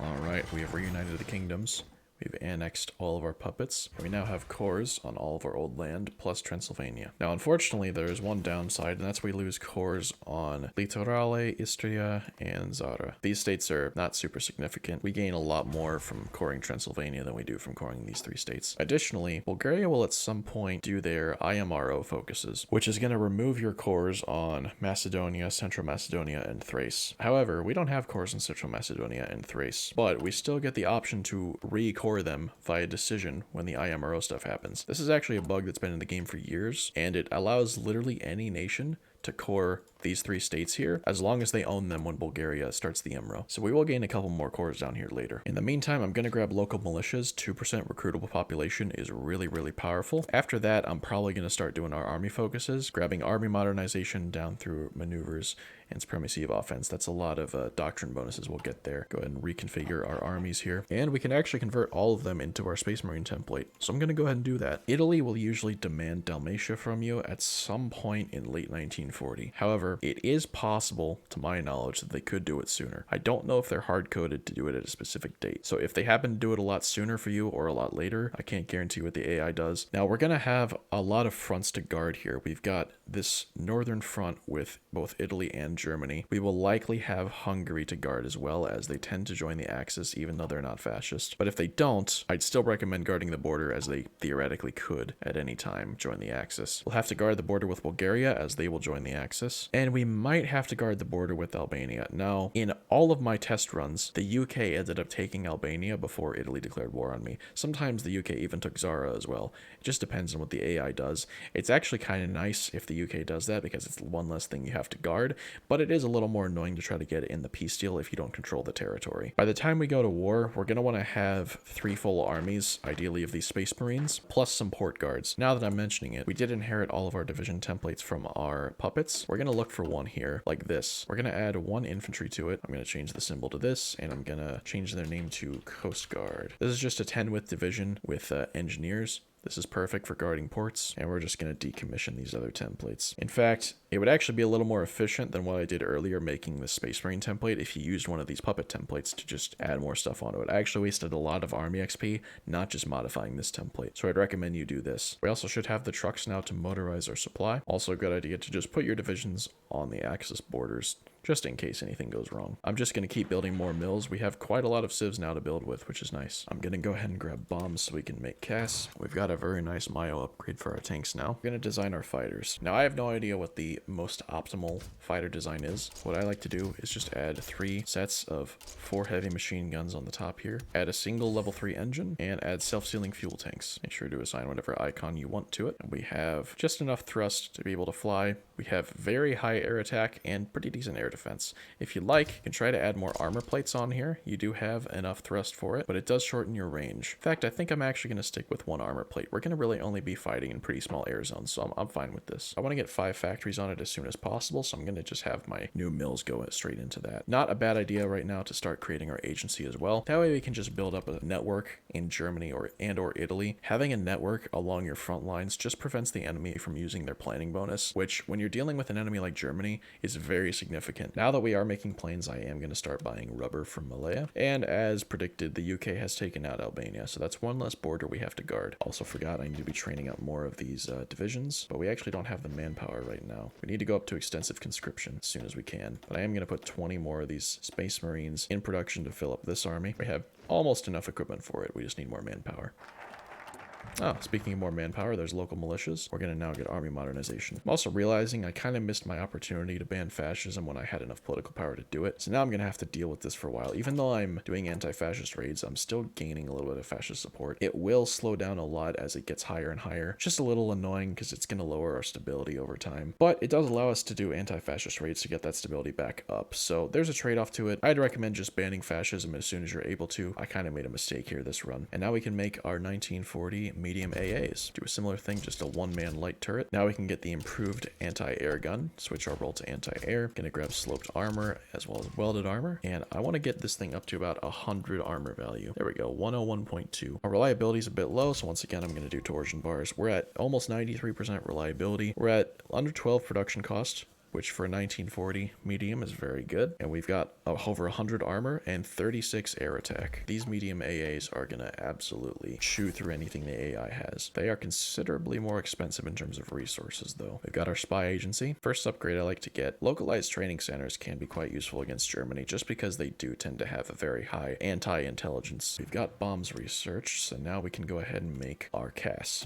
Alright, we have reunited the kingdoms. We've annexed all of our puppets. We now have cores on all of our old land, plus Transylvania. Now, unfortunately, there is one downside, and that's we lose cores on Litorale, Istria, and Zara. These states are not super significant. We gain a lot more from coring Transylvania than we do from coring these 3 states. Additionally, Bulgaria will at some point do their IMRO focuses, which is going to remove your cores on Macedonia, Central Macedonia, and Thrace. However, we don't have cores in Central Macedonia and Thrace, but we still get the option to re-core them via decision when the IMRO stuff happens. This is actually a bug that's been in the game for years, and it allows literally any nation to core these 3 states here, as long as they own them when Bulgaria starts the IMRO. So we will gain a couple more cores down here later. In the meantime, I'm going to grab local militias. 2% recruitable population is really, really powerful. After that, I'm probably going to start doing our army focuses, grabbing army modernization down through maneuvers and supremacy of offense. That's a lot of doctrine bonuses we'll get there. Go ahead and reconfigure our armies here. And we can actually convert all of them into our Space Marine template. So I'm going to go ahead and do that. Italy will usually demand Dalmatia from you at some point in late 1940. However, it is possible, to my knowledge, that they could do it sooner. I don't know if they're hard-coded to do it at a specific date. So if they happen to do it a lot sooner for you or a lot later, I can't guarantee what the AI does. Now, we're going to have a lot of fronts to guard here. We've got this northern front with both Italy and Germany. We will likely have Hungary to guard as well, as they tend to join the Axis even though they're not fascist. But if they don't, I'd still recommend guarding the border, as they theoretically could at any time join the Axis. We'll have to guard the border with Bulgaria, as they will join the Axis. And we might have to guard the border with Albania. Now, in all of my test runs, the UK ended up taking Albania before Italy declared war on me. Sometimes the UK even took Zara as well. It just depends on what the AI does. It's actually kind of nice if the UK does that, because it's one less thing you have to guard, but it is a little more annoying to try to get it in the peace deal if you don't control the territory. By the time we go to war, we're going to want to have 3 full armies, ideally of these Space Marines, plus some port guards. Now that I'm mentioning it, we did inherit all of our division templates from our puppets. We're going to look for one here, like this. We're going to add 1 infantry to it. I'm going to change the symbol to this, and I'm going to change their name to Coast Guard. This is just a 10-width division with engineers. This is perfect for guarding ports, and we're just going to decommission these other templates. In fact, it would actually be a little more efficient than what I did earlier making the Space Marine template if you used one of these puppet templates to just add more stuff onto it. I actually wasted a lot of army XP, not just modifying this template, so I'd recommend you do this. We also should have the trucks now to motorize our supply. Also a good idea to just put your divisions on the Axis borders just in case anything goes wrong. I'm just going to keep building more mills. We have quite a lot of civs now to build with, which is nice. I'm going to go ahead and grab bombs so we can make casts. We've got a very nice Mayo upgrade for our tanks now. We're going to design our fighters. Now, I have no idea what the most optimal fighter design is. What I like to do is just add 3 sets of 4 heavy machine guns on the top here, add a single level 3 engine, and add self-sealing fuel tanks. Make sure to assign whatever icon you want to it. And we have just enough thrust to be able to fly. We have very high air attack and pretty decent air defense. If you like, you can try to add more armor plates on here. You do have enough thrust for it, but it does shorten your range. In fact, I think I'm actually going to stick with 1 armor plate. We're going to really only be fighting in pretty small air zones, so I'm fine with this. I want to get 5 factories on it as soon as possible, so I'm going to just have my new mills go straight into that. Not a bad idea right now to start creating our agency as well. That way we can just build up a network in Germany or Italy. Having a network along your front lines just prevents the enemy from using their planning bonus, which when you're dealing with an enemy like Germany is very significant. Now that we are making planes, I am going to start buying rubber from Malaya. And as predicted, the UK has taken out Albania, so that's 1 less border we have to guard. Also forgot I need to be training up more of these divisions, but we actually don't have the manpower right now. We need to go up to extensive conscription as soon as we can. But I am going to put 20 more of these Space Marines in production to fill up this army. We have almost enough equipment for it. We just need more manpower. Oh, speaking of more manpower, there's local militias. We're going to now get army modernization. I'm also realizing I kind of missed my opportunity to ban fascism when I had enough political power to do it. So now I'm going to have to deal with this for a while. Even though I'm doing anti-fascist raids, I'm still gaining a little bit of fascist support. It will slow down a lot as it gets higher and higher. Just a little annoying because it's going to lower our stability over time. But it does allow us to do anti-fascist raids to get that stability back up. So there's a trade-off to it. I'd recommend just banning fascism as soon as you're able to. I kind of made a mistake here this run. And now we can make our 1940 medium AAs. Do a similar thing, just a 1-man light turret. Now we can get the improved anti-air gun, switch our roll to anti-air. Gonna grab sloped armor as well as welded armor, and I want to get this thing up to about 100 armor value. There we go, 101.2. Our reliability is a bit low, so once again I'm going to do torsion bars. We're at almost 93% reliability. We're at under 12 production cost, which for 1940 medium is very good. And we've got over 100 armor and 36 air attack. These medium AAs are gonna absolutely chew through anything the AI has. They are considerably more expensive in terms of resources though. We've got our spy agency. First upgrade I like to get. Localized training centers can be quite useful against Germany just because they do tend to have a very high anti-intelligence. We've got bombs research, so now we can go ahead and make our CAS.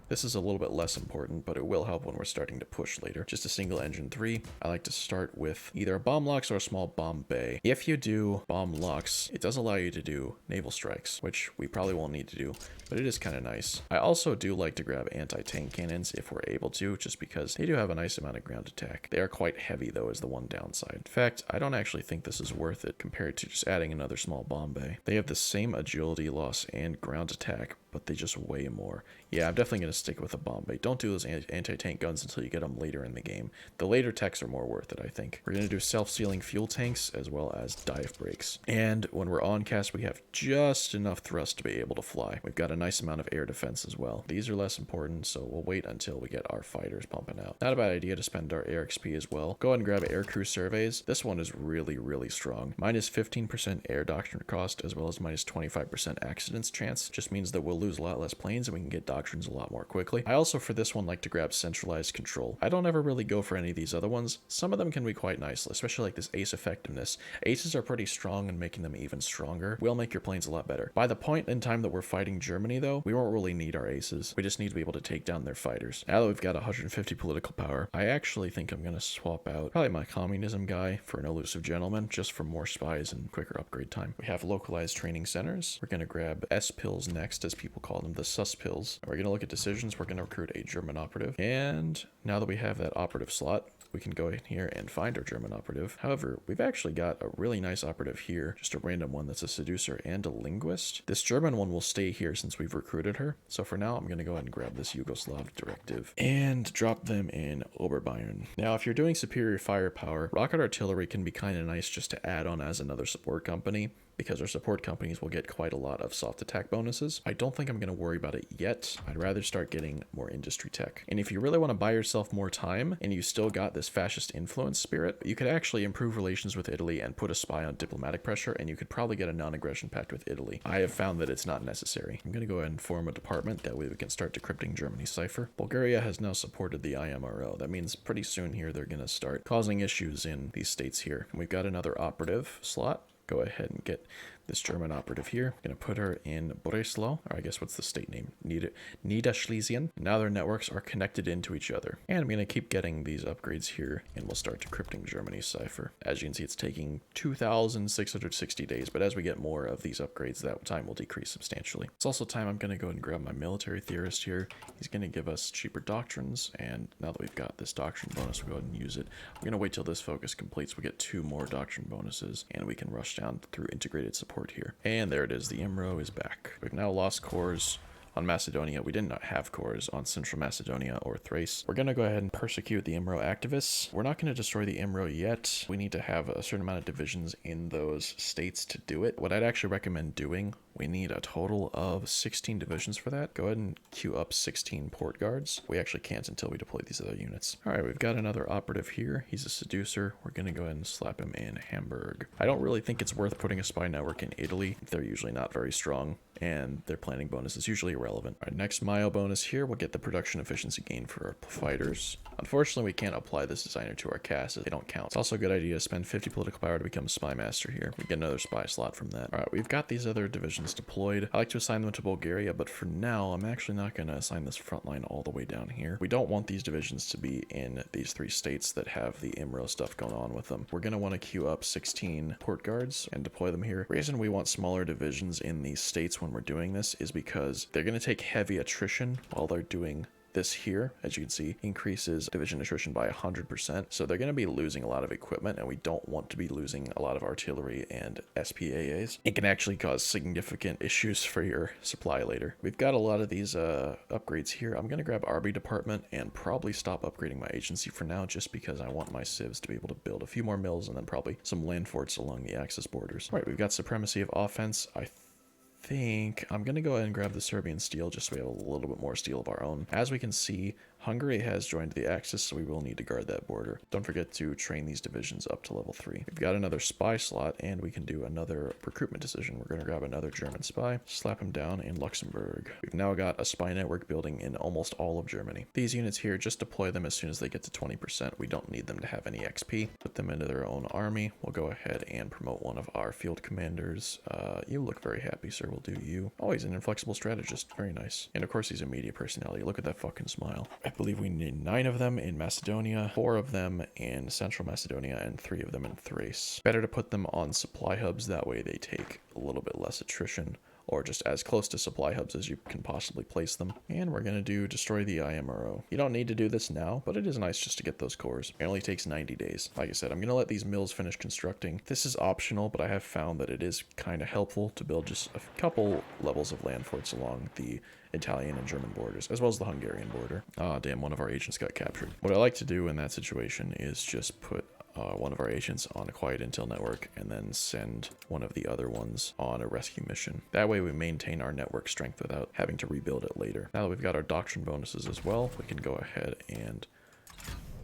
This is a little bit less important, but it will help when we're starting to push later. Just a single engine 3. I like to start with either a bomb locks or a small bomb bay. If you do bomb locks, it does allow you to do naval strikes, which we probably won't need to do, but it is kind of nice. I also do like to grab anti-tank cannons if we're able to, just because they do have a nice amount of ground attack. They are quite heavy though, is the one downside. In fact, I don't actually think this is worth it compared to just adding another small bomb bay. They have the same agility loss and ground attack, but they just weigh more. Yeah, I'm definitely going to stick with a bomb bay. Don't do those anti-tank guns until you get them later in the game. The later techs are more worth it, I think. We're going to do self-sealing fuel tanks as well as dive brakes. And when we're on cast, we have just enough thrust to be able to fly. We've got a nice amount of air defense as well. These are less important, so we'll wait until we get our fighters pumping out. Not a bad idea to spend our air XP as well. Go ahead and grab air crew surveys. This one is really, really strong. Minus 15% air doctrine cost as well as minus 25% accidents chance. Just means that we'll lose a lot less planes and we can get doctrines a lot more quickly. I also for this one like to grab centralized control. I don't ever really go for any of these other ones. Some of them can be quite nice, especially like this ace effectiveness. Aces are pretty strong, and making them even stronger will make your planes a lot better. By the point in time that we're fighting Germany though, we won't really need our aces. We just need to be able to take down their fighters. Now that we've got 150 political power, I actually think I'm going to swap out probably my communism guy for an elusive gentleman, just for more spies and quicker upgrade time. We have localized training centers. We're going to grab S-pills next, as people call them, the sus pills. We're going to look at decisions. We're going to recruit a German operative. And now that we have that operative slot, we can go in here and find our German operative. However, we've actually got a really nice operative here, just a random one that's a seducer and a linguist. This German one will stay here since we've recruited her. So for now, I'm going to go ahead and grab this Yugoslav directive and drop them in Oberbayern. Now, if you're doing superior firepower, rocket artillery can be kind of nice just to add on as another support company, because our support companies will get quite a lot of soft attack bonuses. I don't think I'm going to worry about it yet. I'd rather start getting more industry tech. And if you really want to buy yourself more time and you still got this fascist influence spirit, you could actually improve relations with Italy and put a spy on diplomatic pressure, and you could probably get a non-aggression pact with Italy. I have found that it's not necessary. I'm going to go ahead and form a department. That way we can start decrypting Germany's cipher. Bulgaria has now supported the IMRO. That means pretty soon here they're going to start causing issues in these states here. And we've got another operative slot. Go ahead and get this German operative here. I'm going to put her in Breslau, or I guess what's the state name? Niederschlesien. Now their networks are connected into each other. And I'm going to keep getting these upgrades here, and we'll start decrypting Germany's cipher. As you can see, it's taking 2,660 days, but as we get more of these upgrades, that time will decrease substantially. It's also time I'm going to go ahead and grab my military theorist here. He's going to give us cheaper doctrines, and now that we've got this doctrine bonus, we'll go ahead and use it. I'm going to wait till this focus completes. We get 2 more doctrine bonuses, and we can rush down through integrated support here. And there it is. The IMRO is back. We've now lost cores on Macedonia. We did not have cores on Central Macedonia or Thrace. We're going to go ahead and persecute the IMRO activists. We're not going to destroy the IMRO yet. We need to have a certain amount of divisions in those states to do it. What I'd actually recommend doing, we need a total of 16 divisions for that. Go ahead and queue up 16 port guards. We actually can't until we deploy these other units. All right, we've got another operative here. He's a seducer. We're going to go ahead and slap him in Hamburg. I don't really think it's worth putting a spy network in Italy. They're usually not very strong, and their planning bonus is usually irrelevant. Our next Mayo bonus here will get the production efficiency gain for our fighters. Unfortunately, we can't apply this designer to our cast as they don't count. It's also a good idea to spend 50 political power to become spy master here. We get another spy slot from that. All right, we've got these other divisions deployed. I like to assign them to Bulgaria, but for now, I'm actually not going to assign this front line all the way down here. We don't want these divisions to be in these 3 states that have the IMRO stuff going on with them. We're going to want to queue up 16 port guards and deploy them here. The reason we want smaller divisions in these states when we're doing this is because they're going to take heavy attrition while they're doing this here. As you can see, increases division attrition by 100%. So they're going to be losing a lot of equipment, and we don't want to be losing a lot of artillery and SPAAs. It can actually cause significant issues for your supply later. We've got a lot of these upgrades here. I'm going to grab Army department and probably stop upgrading my agency for now, just because I want my civs to be able to build a few more mills and then probably some land forts along the Axis borders. All right, we've got supremacy of offense. I think I'm going to go ahead and grab the Serbian steel just so we have a little bit more steel of our own. As we can see, Hungary has joined the Axis, so we will need to guard that border. Don't forget to train these divisions up to level 3. We've got another spy slot, and we can do another recruitment decision. We're going to grab another German spy, slap him down in Luxembourg. We've now got a spy network building in almost all of Germany. These units here, just deploy them as soon as they get to 20%. We don't need them to have any XP. Put them into their own army. We'll go ahead and promote one of our field commanders. You look very happy, sir. We'll do you. Oh, he's an inflexible strategist. Very nice. And of course, he's a media personality. Look at that fucking smile. I believe we need 9 of them in Macedonia, 4 of them in Central Macedonia, and 3 of them in Thrace. Better to put them on supply hubs. That way they take a little bit less attrition, or just as close to supply hubs as you can possibly place them. And we're going to do destroy the IMRO. You don't need to do this now, but it is nice just to get those cores. It only takes 90 days. Like I said, I'm going to let these mills finish constructing. This is optional, but I have found that it is kind of helpful to build just a couple levels of land forts along the Italian and German borders, as well as the Hungarian border. Ah, damn, one of our agents got captured. What I like to do in that situation is just put one of our agents on a quiet intel network and then send one of the other ones on a rescue mission. That way we maintain our network strength without having to rebuild it later. Now that we've got our doctrine bonuses as well, we can go ahead and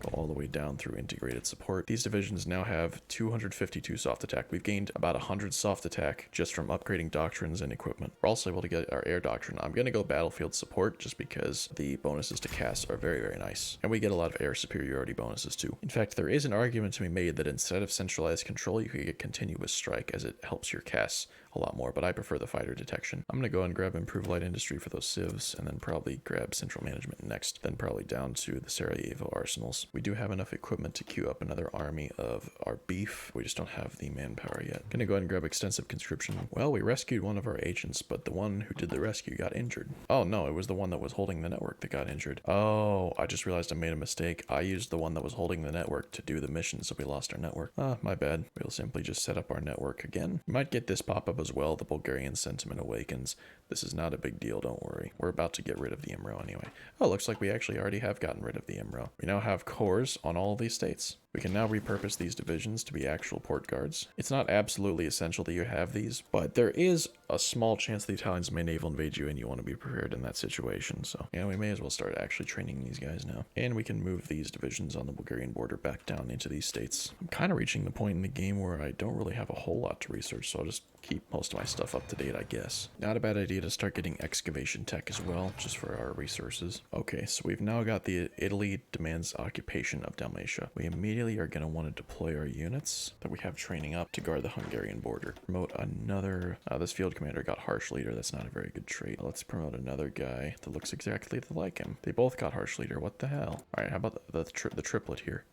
go all the way down through integrated support. These divisions now have 252 soft attack. We've gained about 100 soft attack just from upgrading doctrines and equipment. We're also able to get our air doctrine. I'm going to go battlefield support just because the bonuses to cast are very, very nice. And we get a lot of air superiority bonuses too. In fact, there is an argument to be made that instead of centralized control, you could get continuous strike, as it helps your casts a lot more, but I prefer the fighter detection. I'm going to go and grab improved light industry for those civs, and then probably grab central management next, then probably down to the Sarajevo arsenals. We do have enough equipment to queue up another army of our beef. We just don't have the manpower yet. Gonna go ahead and grab extensive conscription. Well, we rescued one of our agents, but the one who did the rescue got injured. Oh no, it was the one that was holding the network that got injured. Oh, I just realized I made a mistake. I used the one that was holding the network to do the mission, so we lost our network. Ah, my bad. We'll simply just set up our network again. You might get this pop-up as well. The Bulgarian sentiment awakens. This is not a big deal, don't worry. We're about to get rid of the IMRO anyway. Oh, looks like we actually already have gotten rid of the IMRO. We now have cores on all of these states. We can now repurpose these divisions to be actual port guards. It's not absolutely essential that you have these, but there is a small chance the Italians may naval invade you and you want to be prepared in that situation. So yeah, we may as well start actually training these guys now. And we can move these divisions on the Bulgarian border back down into these states. I'm kind of reaching the point in the game where I don't really have a whole lot to research, so I'll just keep most of my stuff up to date, I guess. Not a bad idea to start getting excavation tech as well, just for our resources. Okay, so we've now got the Italy demands occupation of Dalmatia. We immediately are going to want to deploy our units that we have training up to guard the Hungarian border. Promote another, this field commander got harsh leader. That's not a very good trait. Let's promote another guy that looks exactly like him. They both got harsh leader. What the hell? All right, how about the triplet here?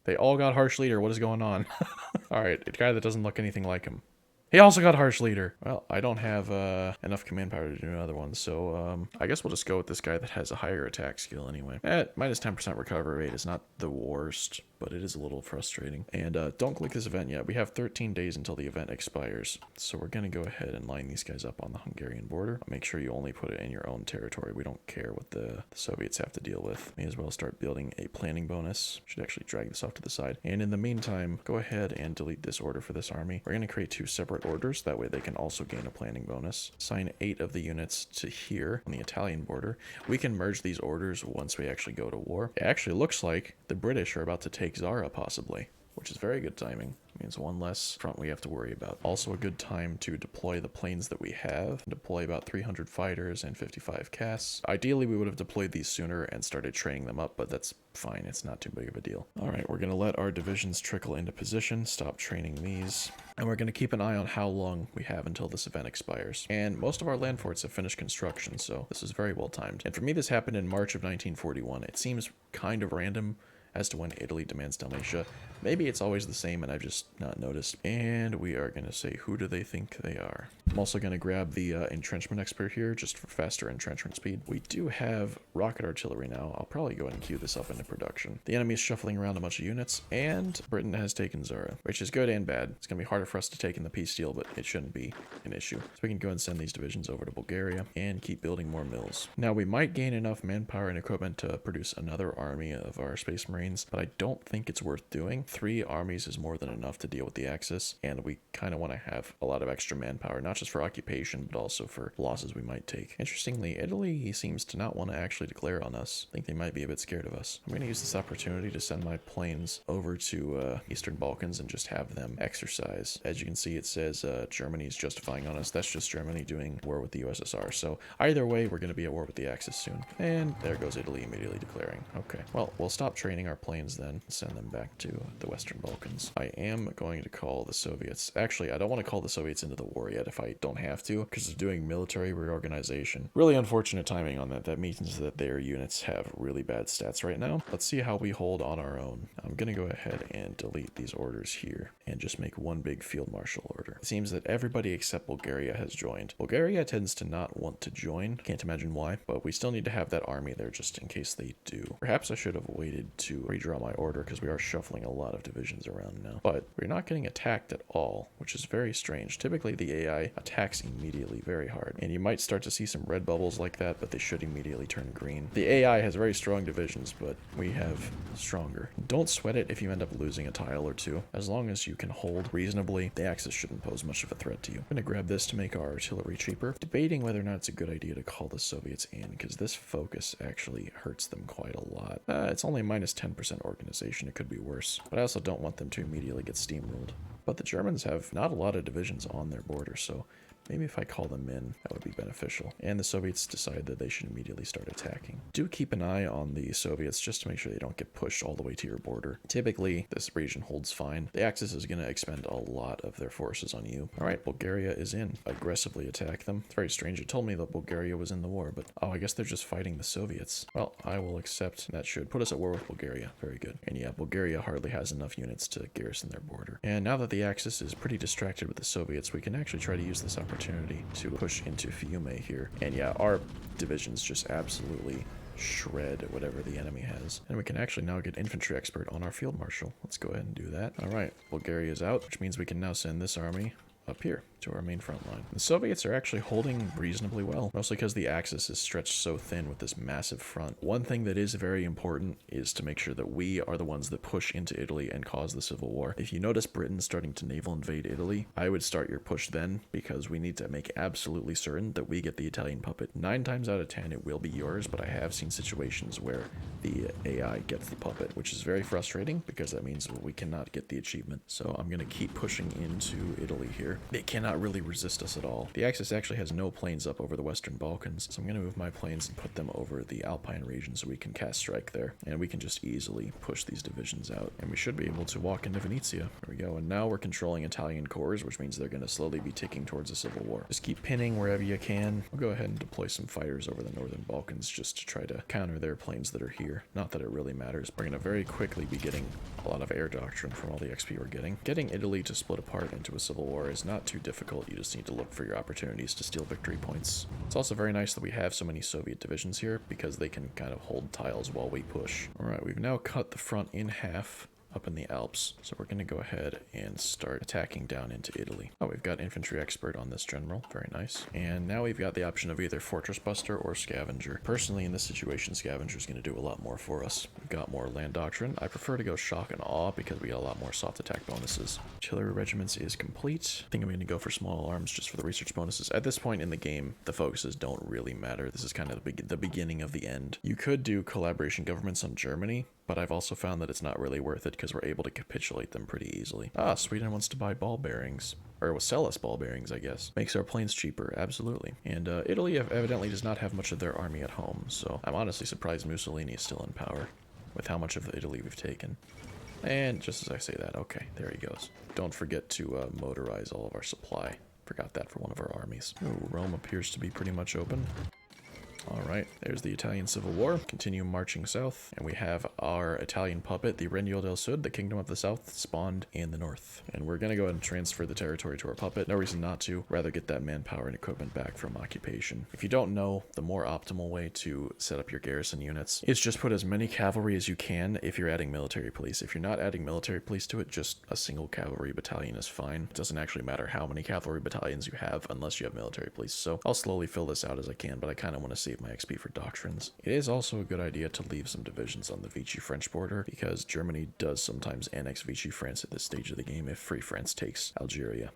They all got harsh leader. What is going on? All right, a guy that doesn't look anything like him. He also got harsh leader. Well, I don't have enough command power to do another one, so I guess we'll just go with this guy that has a higher attack skill anyway. Minus 10% recovery rate is not the worst, but it is a little frustrating. And don't click this event yet. We have 13 days until the event expires, so we're going to go ahead and line these guys up on the Hungarian border. Make sure you only put it in your own territory. We don't care what the Soviets have to deal with. May as well start building a planning bonus. Should actually drag this off to the side. And in the meantime, go ahead and delete this order for this army. We're going to create 2 separate orders. That way they can also gain a planning bonus. Assign 8 of the units to here on the Italian border. We can merge these orders once we actually go to war. It actually looks like the British are about to take Zara, possibly, which is very good timing. Means one less front we have to worry about. Also a good time to deploy the planes that we have. Deploy about 300 fighters and 55 casts. Ideally, we would have deployed these sooner and started training them up, but that's fine. It's not too big of a deal. All right, we're going to let our divisions trickle into position, stop training these, and we're going to keep an eye on how long we have until this event expires. And most of our land forts have finished construction, so this is very well timed. And for me, this happened in March of 1941. It seems kind of random as to when Italy demands Dalmatia. Maybe it's always the same and I've just not noticed. And we are going to say, who do they think they are? I'm also going to grab the entrenchment expert here just for faster entrenchment speed. We do have rocket artillery now. I'll probably go ahead and queue this up into production. The enemy is shuffling around a bunch of units, and Britain has taken Zara, which is good and bad. It's going to be harder for us to take in the peace deal, but it shouldn't be an issue. So we can go and send these divisions over to Bulgaria and keep building more mills. Now we might gain enough manpower and equipment to produce another army of our Space Marines, but I don't think it's worth doing. 3 armies is more than enough to deal with the Axis, and we kind of want to have a lot of extra manpower, not just for occupation, but also for losses we might take. Interestingly, Italy seems to not want to actually declare on us. I think they might be a bit scared of us. I'm going to use this opportunity to send my planes over to Eastern Balkans and just have them exercise. As you can see, it says Germany's justifying on us. That's just Germany doing war with the USSR. So either way, we're going to be at war with the Axis soon. And there goes Italy immediately declaring. Okay, well, we'll stop training our planes then, send them back to the Western Balkans. I am going to call the Soviets. Actually, I don't want to call the Soviets into the war yet if I don't have to, because they're doing military reorganization. Really unfortunate timing on that. That means that their units have really bad stats right now. Let's see how we hold on our own. I'm going to go ahead and delete these orders here and just make one big field marshal order. It seems that everybody except Bulgaria has joined. Bulgaria tends to not want to join. Can't imagine why, but we still need to have that army there just in case they do. Perhaps I should have waited to redraw my order because we are shuffling a lot of divisions around now. But we're not getting attacked at all, which is very strange. Typically the AI attacks immediately very hard, and you might start to see some red bubbles like that, but they should immediately turn green. The AI has very strong divisions, but we have stronger. Don't sweat it if you end up losing a tile or two. As long as you can hold reasonably, the Axis shouldn't pose much of a threat to you. I'm going to grab this to make our artillery cheaper. Debating whether or not it's a good idea to call the Soviets in, because this focus actually hurts them quite a lot. It's only minus 10% organization. It could be worse, but I also don't want them to immediately get steamrolled. But the Germans have not a lot of divisions on their border, so maybe if I call them in, that would be beneficial. And the Soviets decide that they should immediately start attacking. Do keep an eye on the Soviets just to make sure they don't get pushed all the way to your border. Typically, this region holds fine. The Axis is going to expend a lot of their forces on you. All right, Bulgaria is in. Aggressively attack them. It's very strange. It told me that Bulgaria was in the war, but oh, I guess they're just fighting the Soviets. Well, I will accept. That should put us at war with Bulgaria. Very good. And yeah, Bulgaria hardly has enough units to garrison their border. And now that the Axis is pretty distracted with the Soviets, we can actually try to use this opportunity to push into Fiume here. And yeah, our divisions just absolutely shred whatever the enemy has. And we can actually now get infantry expert on our field marshal. Let's go ahead and do that. All right, Bulgaria is out, which means we can now send this army up here to our main front line. The Soviets are actually holding reasonably well, mostly because the axis is stretched so thin with this massive front. One thing that is very important is to make sure that we are the ones that push into Italy and cause the civil war. If you notice Britain starting to naval invade Italy, I would start your push then, because we need to make absolutely certain that we get the Italian puppet. 9 times out of 10 it will be yours, but I have seen situations where the AI gets the puppet, which is very frustrating because that means we cannot get the achievement. So I'm going to keep pushing into Italy here. They cannot really resist us at all. The Axis actually has no planes up over the Western Balkans, so I'm going to move my planes and put them over the Alpine region so we can cast strike there, and we can just easily push these divisions out, and we should be able to walk into Venetia. There we go, and now we're controlling Italian cores, which means they're going to slowly be ticking towards a civil war. Just keep pinning wherever you can. We'll go ahead and deploy some fighters over the Northern Balkans just to try to counter their planes that are here. Not that it really matters. We're going to very quickly be getting a lot of air doctrine from all the XP we're getting. Getting Italy to split apart into a civil war is not too difficult. You just need to look for your opportunities to steal victory points. It's also very nice that we have so many Soviet divisions here because they can kind of hold tiles while we push. Alright, we've now cut the front in half up in the Alps, so we're going to go ahead and start attacking down into Italy. Oh, we've got infantry expert on this general, very nice. And now we've got the option of either fortress buster or scavenger. Personally, in this situation, scavenger is going to do a lot more for us. We've got more land doctrine. I prefer to go shock and awe because we got a lot more soft attack bonuses. Artillery regiments is complete. I think I'm going to go for small arms just for the research bonuses. At this point in the game, the focuses don't really matter. This is kind of the beginning of the end. You could do collaboration governments on Germany, but I've also found that it's not really worth it because we're able to capitulate them pretty easily. Ah, Sweden wants to buy ball bearings. Or will sell us ball bearings, I guess. Makes our planes cheaper, absolutely. And Italy evidently does not have much of their army at home, so I'm honestly surprised Mussolini is still in power with how much of Italy we've taken. And just as I say that, okay, there he goes. Don't forget to motorize all of our supply. Forgot that for one of our armies. Ooh, Rome appears to be pretty much open. Alright, there's the Italian Civil War. Continue marching south, and we have our Italian puppet, the Regno del Sud, the Kingdom of the South, spawned in the north. And we're gonna go ahead and transfer the territory to our puppet. No reason not to. Rather get that manpower and equipment back from occupation. If you don't know, the more optimal way to set up your garrison units is just put as many cavalry as you can if you're adding military police. If you're not adding military police to it, just a single cavalry battalion is fine. It doesn't actually matter how many cavalry battalions you have unless you have military police. So I'll slowly fill this out as I can, but I kind of want to see my XP for doctrines. It is also a good idea to leave some divisions on the Vichy-French border because Germany does sometimes annex Vichy-France at this stage of the game if Free France takes Algeria.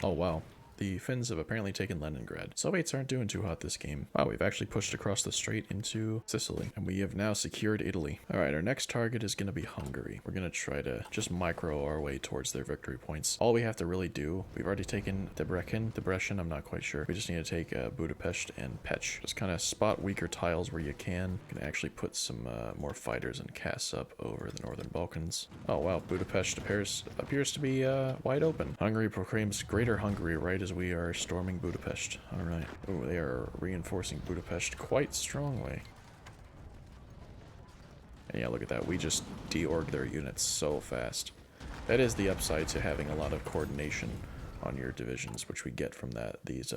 Oh wow. The Finns have apparently taken Leningrad. Soviets aren't doing too hot this game. Wow, we've actually pushed across the strait into Sicily, and we have now secured Italy. Alright, our next target is going to be Hungary. We're going to try to just micro our way towards their victory points. All we have to really do, we've already taken Debrecen, I'm not quite sure. We just need to take Budapest and Pech. Just kind of spot weaker tiles where you can. You can actually put some more fighters and casts up over the Northern Balkans. Oh wow, Budapest appears to be wide open. Hungary proclaims Greater Hungary right as we are storming Budapest. Alright. Oh, they are reinforcing Budapest quite strongly. And yeah, look at that. We just deorged their units so fast. That is the upside to having a lot of coordination on your divisions, which we get from these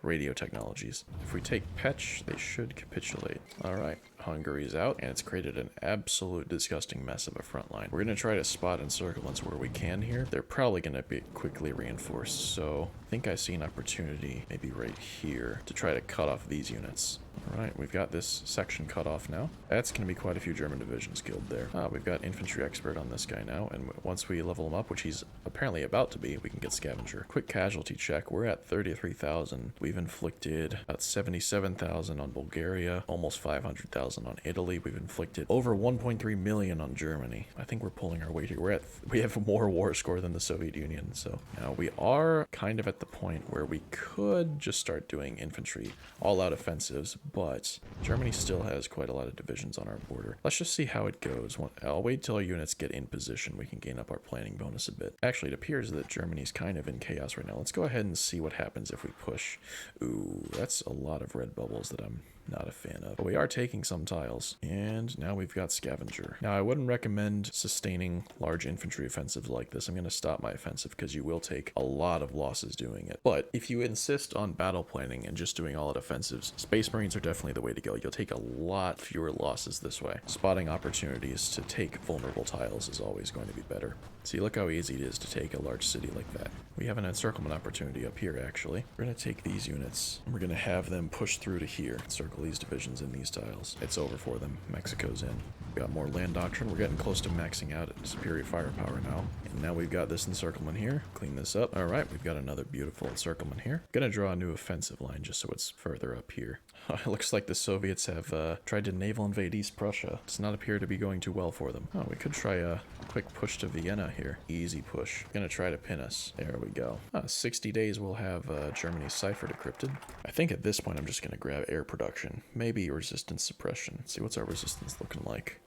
radio technologies. If we take Pech, they should capitulate. Alright, Hungary's out, and it's created an absolute disgusting mess of a front line. We're going to try to spot encirclements where we can here. They're probably going to be quickly reinforced, so I think I see an opportunity, maybe right here, to try to cut off these units. Alright, we've got this section cut off now. That's going to be quite a few German divisions killed there. Ah, we've got infantry expert on this guy now, and once we level him up, which he's apparently about to be, we can get scavenger. Quick casualty check, we're at 33,000. We've inflicted about 77,000 on Bulgaria, almost 500,000 on Italy. We've inflicted over 1.3 million on Germany. I think we're pulling our weight here. We have more war score than the Soviet Union, so now we are kind of at the point where we could just start doing infantry all-out offensives, but Germany still has quite a lot of divisions on our border. Let's just see how it goes. I'll wait till our units get in position. We can gain up our planning bonus a bit. Actually, it appears that Germany's kind of in chaos right now. Let's go ahead and see what happens if we push. Ooh, that's a lot of red bubbles that I'm not a fan of. But we are taking some tiles. And now we've got Scavenger. Now, I wouldn't recommend sustaining large infantry offensives like this. I'm going to stop my offensive because you will take a lot of losses doing it. But if you insist on battle planning and just doing all out offensives, Space Marines are definitely the way to go. You'll take a lot fewer losses this way. Spotting opportunities to take vulnerable tiles is always going to be better. See, look how easy it is to take a large city like that. We have an encirclement opportunity up here, actually. We're going to take these units, and we're going to have them push through to here. Circle these divisions in these tiles. It's over for them. Mexico's in. We got more land doctrine. We're getting close to maxing out at superior firepower now. And now we've got this encirclement here. Clean this up. All right, we've got another beautiful encirclement here. Gonna draw a new offensive line just so it's further up here. It looks like the Soviets have tried to naval invade East Prussia. Does not appear to be going too well for them. Oh, we could try a quick push to Vienna here. Easy push. Gonna try to pin us. There we go. 60 days we'll have Germany's cipher decrypted. I think at this point I'm just gonna grab air production. Maybe resistance suppression. Let's see what's our resistance looking like.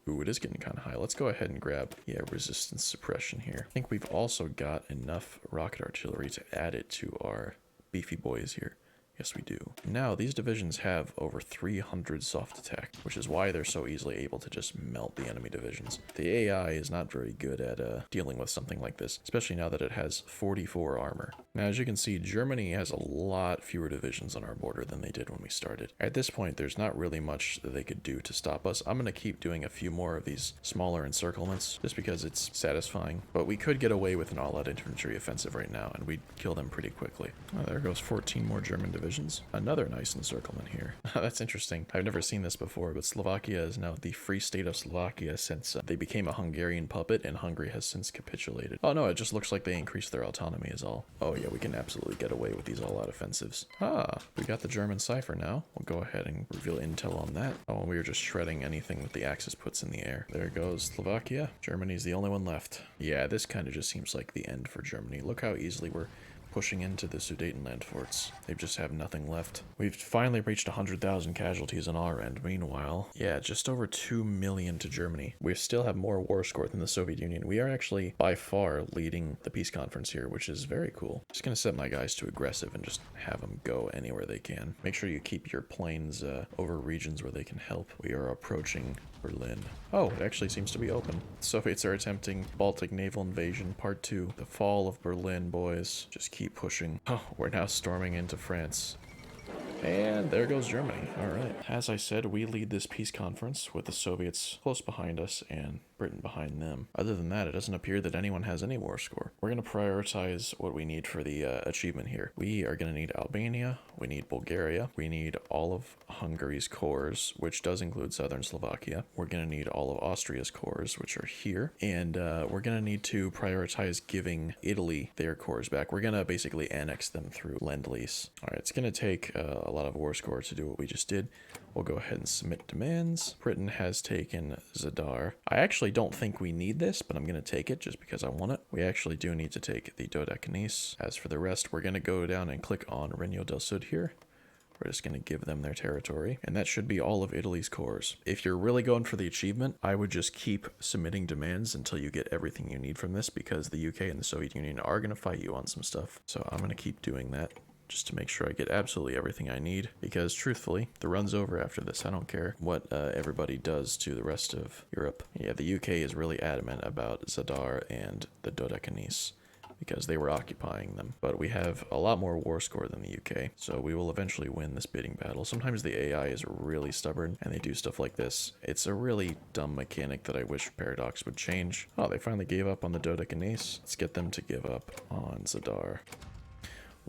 Ooh, it is getting kind of high. Let's go ahead and grab, resistance suppression here. I think we've also got enough rocket artillery to add it to our beefy boys here. Yes, we do. Now, these divisions have over 300 soft attack, which is why they're so easily able to just melt the enemy divisions. The AI is not very good at dealing with something like this, especially now that it has 44 armor. Now, as you can see, Germany has a lot fewer divisions on our border than they did when we started. At this point, there's not really much that they could do to stop us. I'm going to keep doing a few more of these smaller encirclements, just because it's satisfying. But we could get away with an all-out infantry offensive right now, and we'd kill them pretty quickly. Oh, there goes 14 more German divisions. Another nice encirclement here. That's interesting. I've never seen this before, but Slovakia is now the Free State of Slovakia since they became a Hungarian puppet, and Hungary has since capitulated. Oh no, it just looks like they increased their autonomy is all. Oh yeah, we can absolutely get away with these all-out offensives. We got the German cipher now. We'll go ahead and reveal intel on that. Oh, we were just shredding anything that the Axis puts in the air. There goes Slovakia. Germany's the only one left. Yeah, this kind of just seems like the end for Germany. Look how easily we're pushing into the Sudetenland forts. They just have nothing left. We've finally reached 100,000 casualties on our end. Meanwhile, just over 2 million to Germany. We still have more war score than the Soviet Union. We are actually by far leading the peace conference here, which is very cool. Just gonna set my guys to aggressive and just have them go anywhere they can. Make sure you keep your planes over regions where they can help. We are approaching Berlin. Oh, it actually seems to be open. The Soviets are attempting Baltic Naval Invasion Part 2. The fall of Berlin, boys. Just keep pushing. Oh, we're now storming into France. And there goes Germany. All right. As I said, we lead this peace conference with the Soviets close behind us and Britain behind them. Other than that, it doesn't appear that anyone has any war score. We're going to prioritize what we need for the achievement here. We are going to need Albania. We need Bulgaria. We need all of Hungary's cores, which does include southern Slovakia. We're going to need all of Austria's cores, which are here. And we're going to need to prioritize giving Italy their cores back. We're going to basically annex them through Lend-Lease. All right, it's going to take a lot of war score to do what we just did. We'll go ahead and submit demands. Britain has taken Zadar. I actually don't think we need this, but I'm going to take it just because I want it. We actually do need to take the Dodecanese. As for the rest, we're going to go down and click on Regno del Sud here. We're just going to give them their territory, and that should be all of Italy's cores. If you're really going for the achievement, I would just keep submitting demands until you get everything you need from this, because the UK and the Soviet Union are going to fight you on some stuff. So I'm going to keep doing that, just to make sure I get absolutely everything I need, because truthfully, the run's over after this. I don't care what everybody does to the rest of Europe. Yeah, the UK is really adamant about Zadar and the Dodecanese, because they were occupying them. But we have a lot more war score than the UK, so we will eventually win this bidding battle. Sometimes the AI is really stubborn, and they do stuff like this. It's a really dumb mechanic that I wish Paradox would change. Oh, they finally gave up on the Dodecanese. Let's get them to give up on Zadar.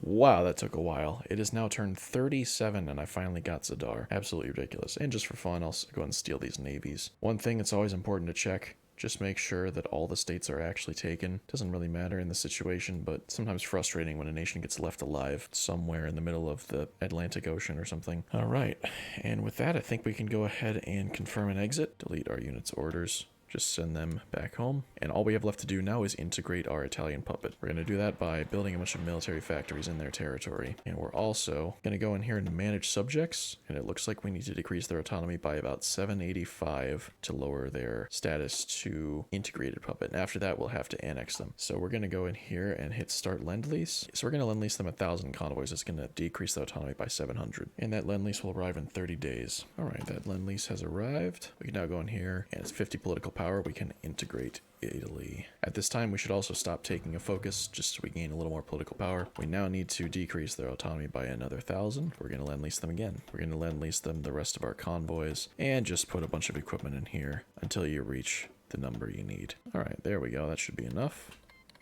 Wow, that took a while. It is now turned 37 and I finally got Zadar. Absolutely ridiculous. And just for fun, I'll go ahead and steal these navies. One thing that's always important to check, just make sure that all the states are actually taken. Doesn't really matter in this situation, but sometimes frustrating when a nation gets left alive somewhere in the middle of the Atlantic Ocean or something. All right, and with that, I think we can go ahead and confirm an exit. Delete our unit's orders. just send them back home. And all we have left to do now is integrate our Italian puppet. We're going to do that by building a bunch of military factories in their territory. And we're also going to go in here and manage subjects. And it looks like we need to decrease their autonomy by about 785 to lower their status to integrated puppet. And after that, we'll have to annex them. So we're going to go in here and hit start lend lease. So we're going to lend lease them 1,000 convoys. It's going to decrease the autonomy by 700. And that lend lease will arrive in 30 days. All right, that lend lease has arrived. We can now go in here and it's 50 political power. We can integrate Italy. At this time, we should also stop taking a focus just so we gain a little more political power. We now need to decrease their autonomy by another 1,000. We're going to lend lease them again. We're going to lend lease them the rest of our convoys and just put a bunch of equipment in here until you reach the number you need. All right, there we go. That should be enough.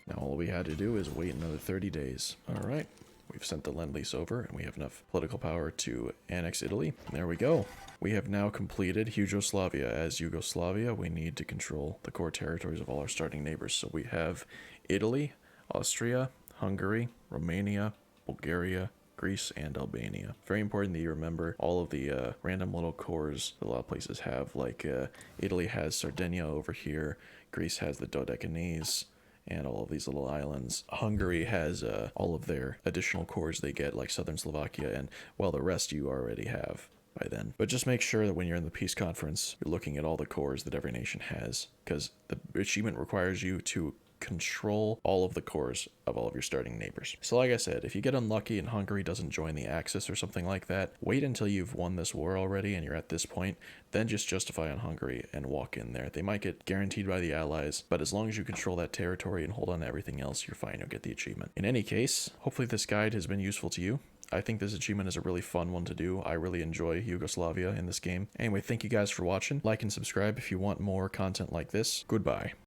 Now all we had to do is wait another 30 days. All right. We've sent the lend lease over and we have enough political power to annex Italy. There we go. We have now completed Yugoslavia. As Yugoslavia, we need to control the core territories of all our starting neighbors. So we have Italy, Austria, Hungary, Romania, Bulgaria, Greece, and Albania. Very important that you remember all of the random little cores that a lot of places have. Like Italy has Sardinia over here. Greece has the Dodecanese and all of these little islands. Hungary has all of their additional cores they get, like Southern Slovakia, and well, the rest you already have by then. But just make sure that when you're in the peace conference, you're looking at all the cores that every nation has, because the achievement requires you to control all of the cores of all of your starting neighbors. So like I said, if you get unlucky and Hungary doesn't join the Axis or something like that, wait until you've won this war already and you're at this point, then just justify on Hungary and walk in there. They might get guaranteed by the Allies, but as long as you control that territory and hold on to everything else, you're fine, you'll get the achievement. In any case, hopefully this guide has been useful to you. I think this achievement is a really fun one to do. I really enjoy Yugoslavia in this game. Anyway, thank you guys for watching. Like and subscribe if you want more content like this. Goodbye.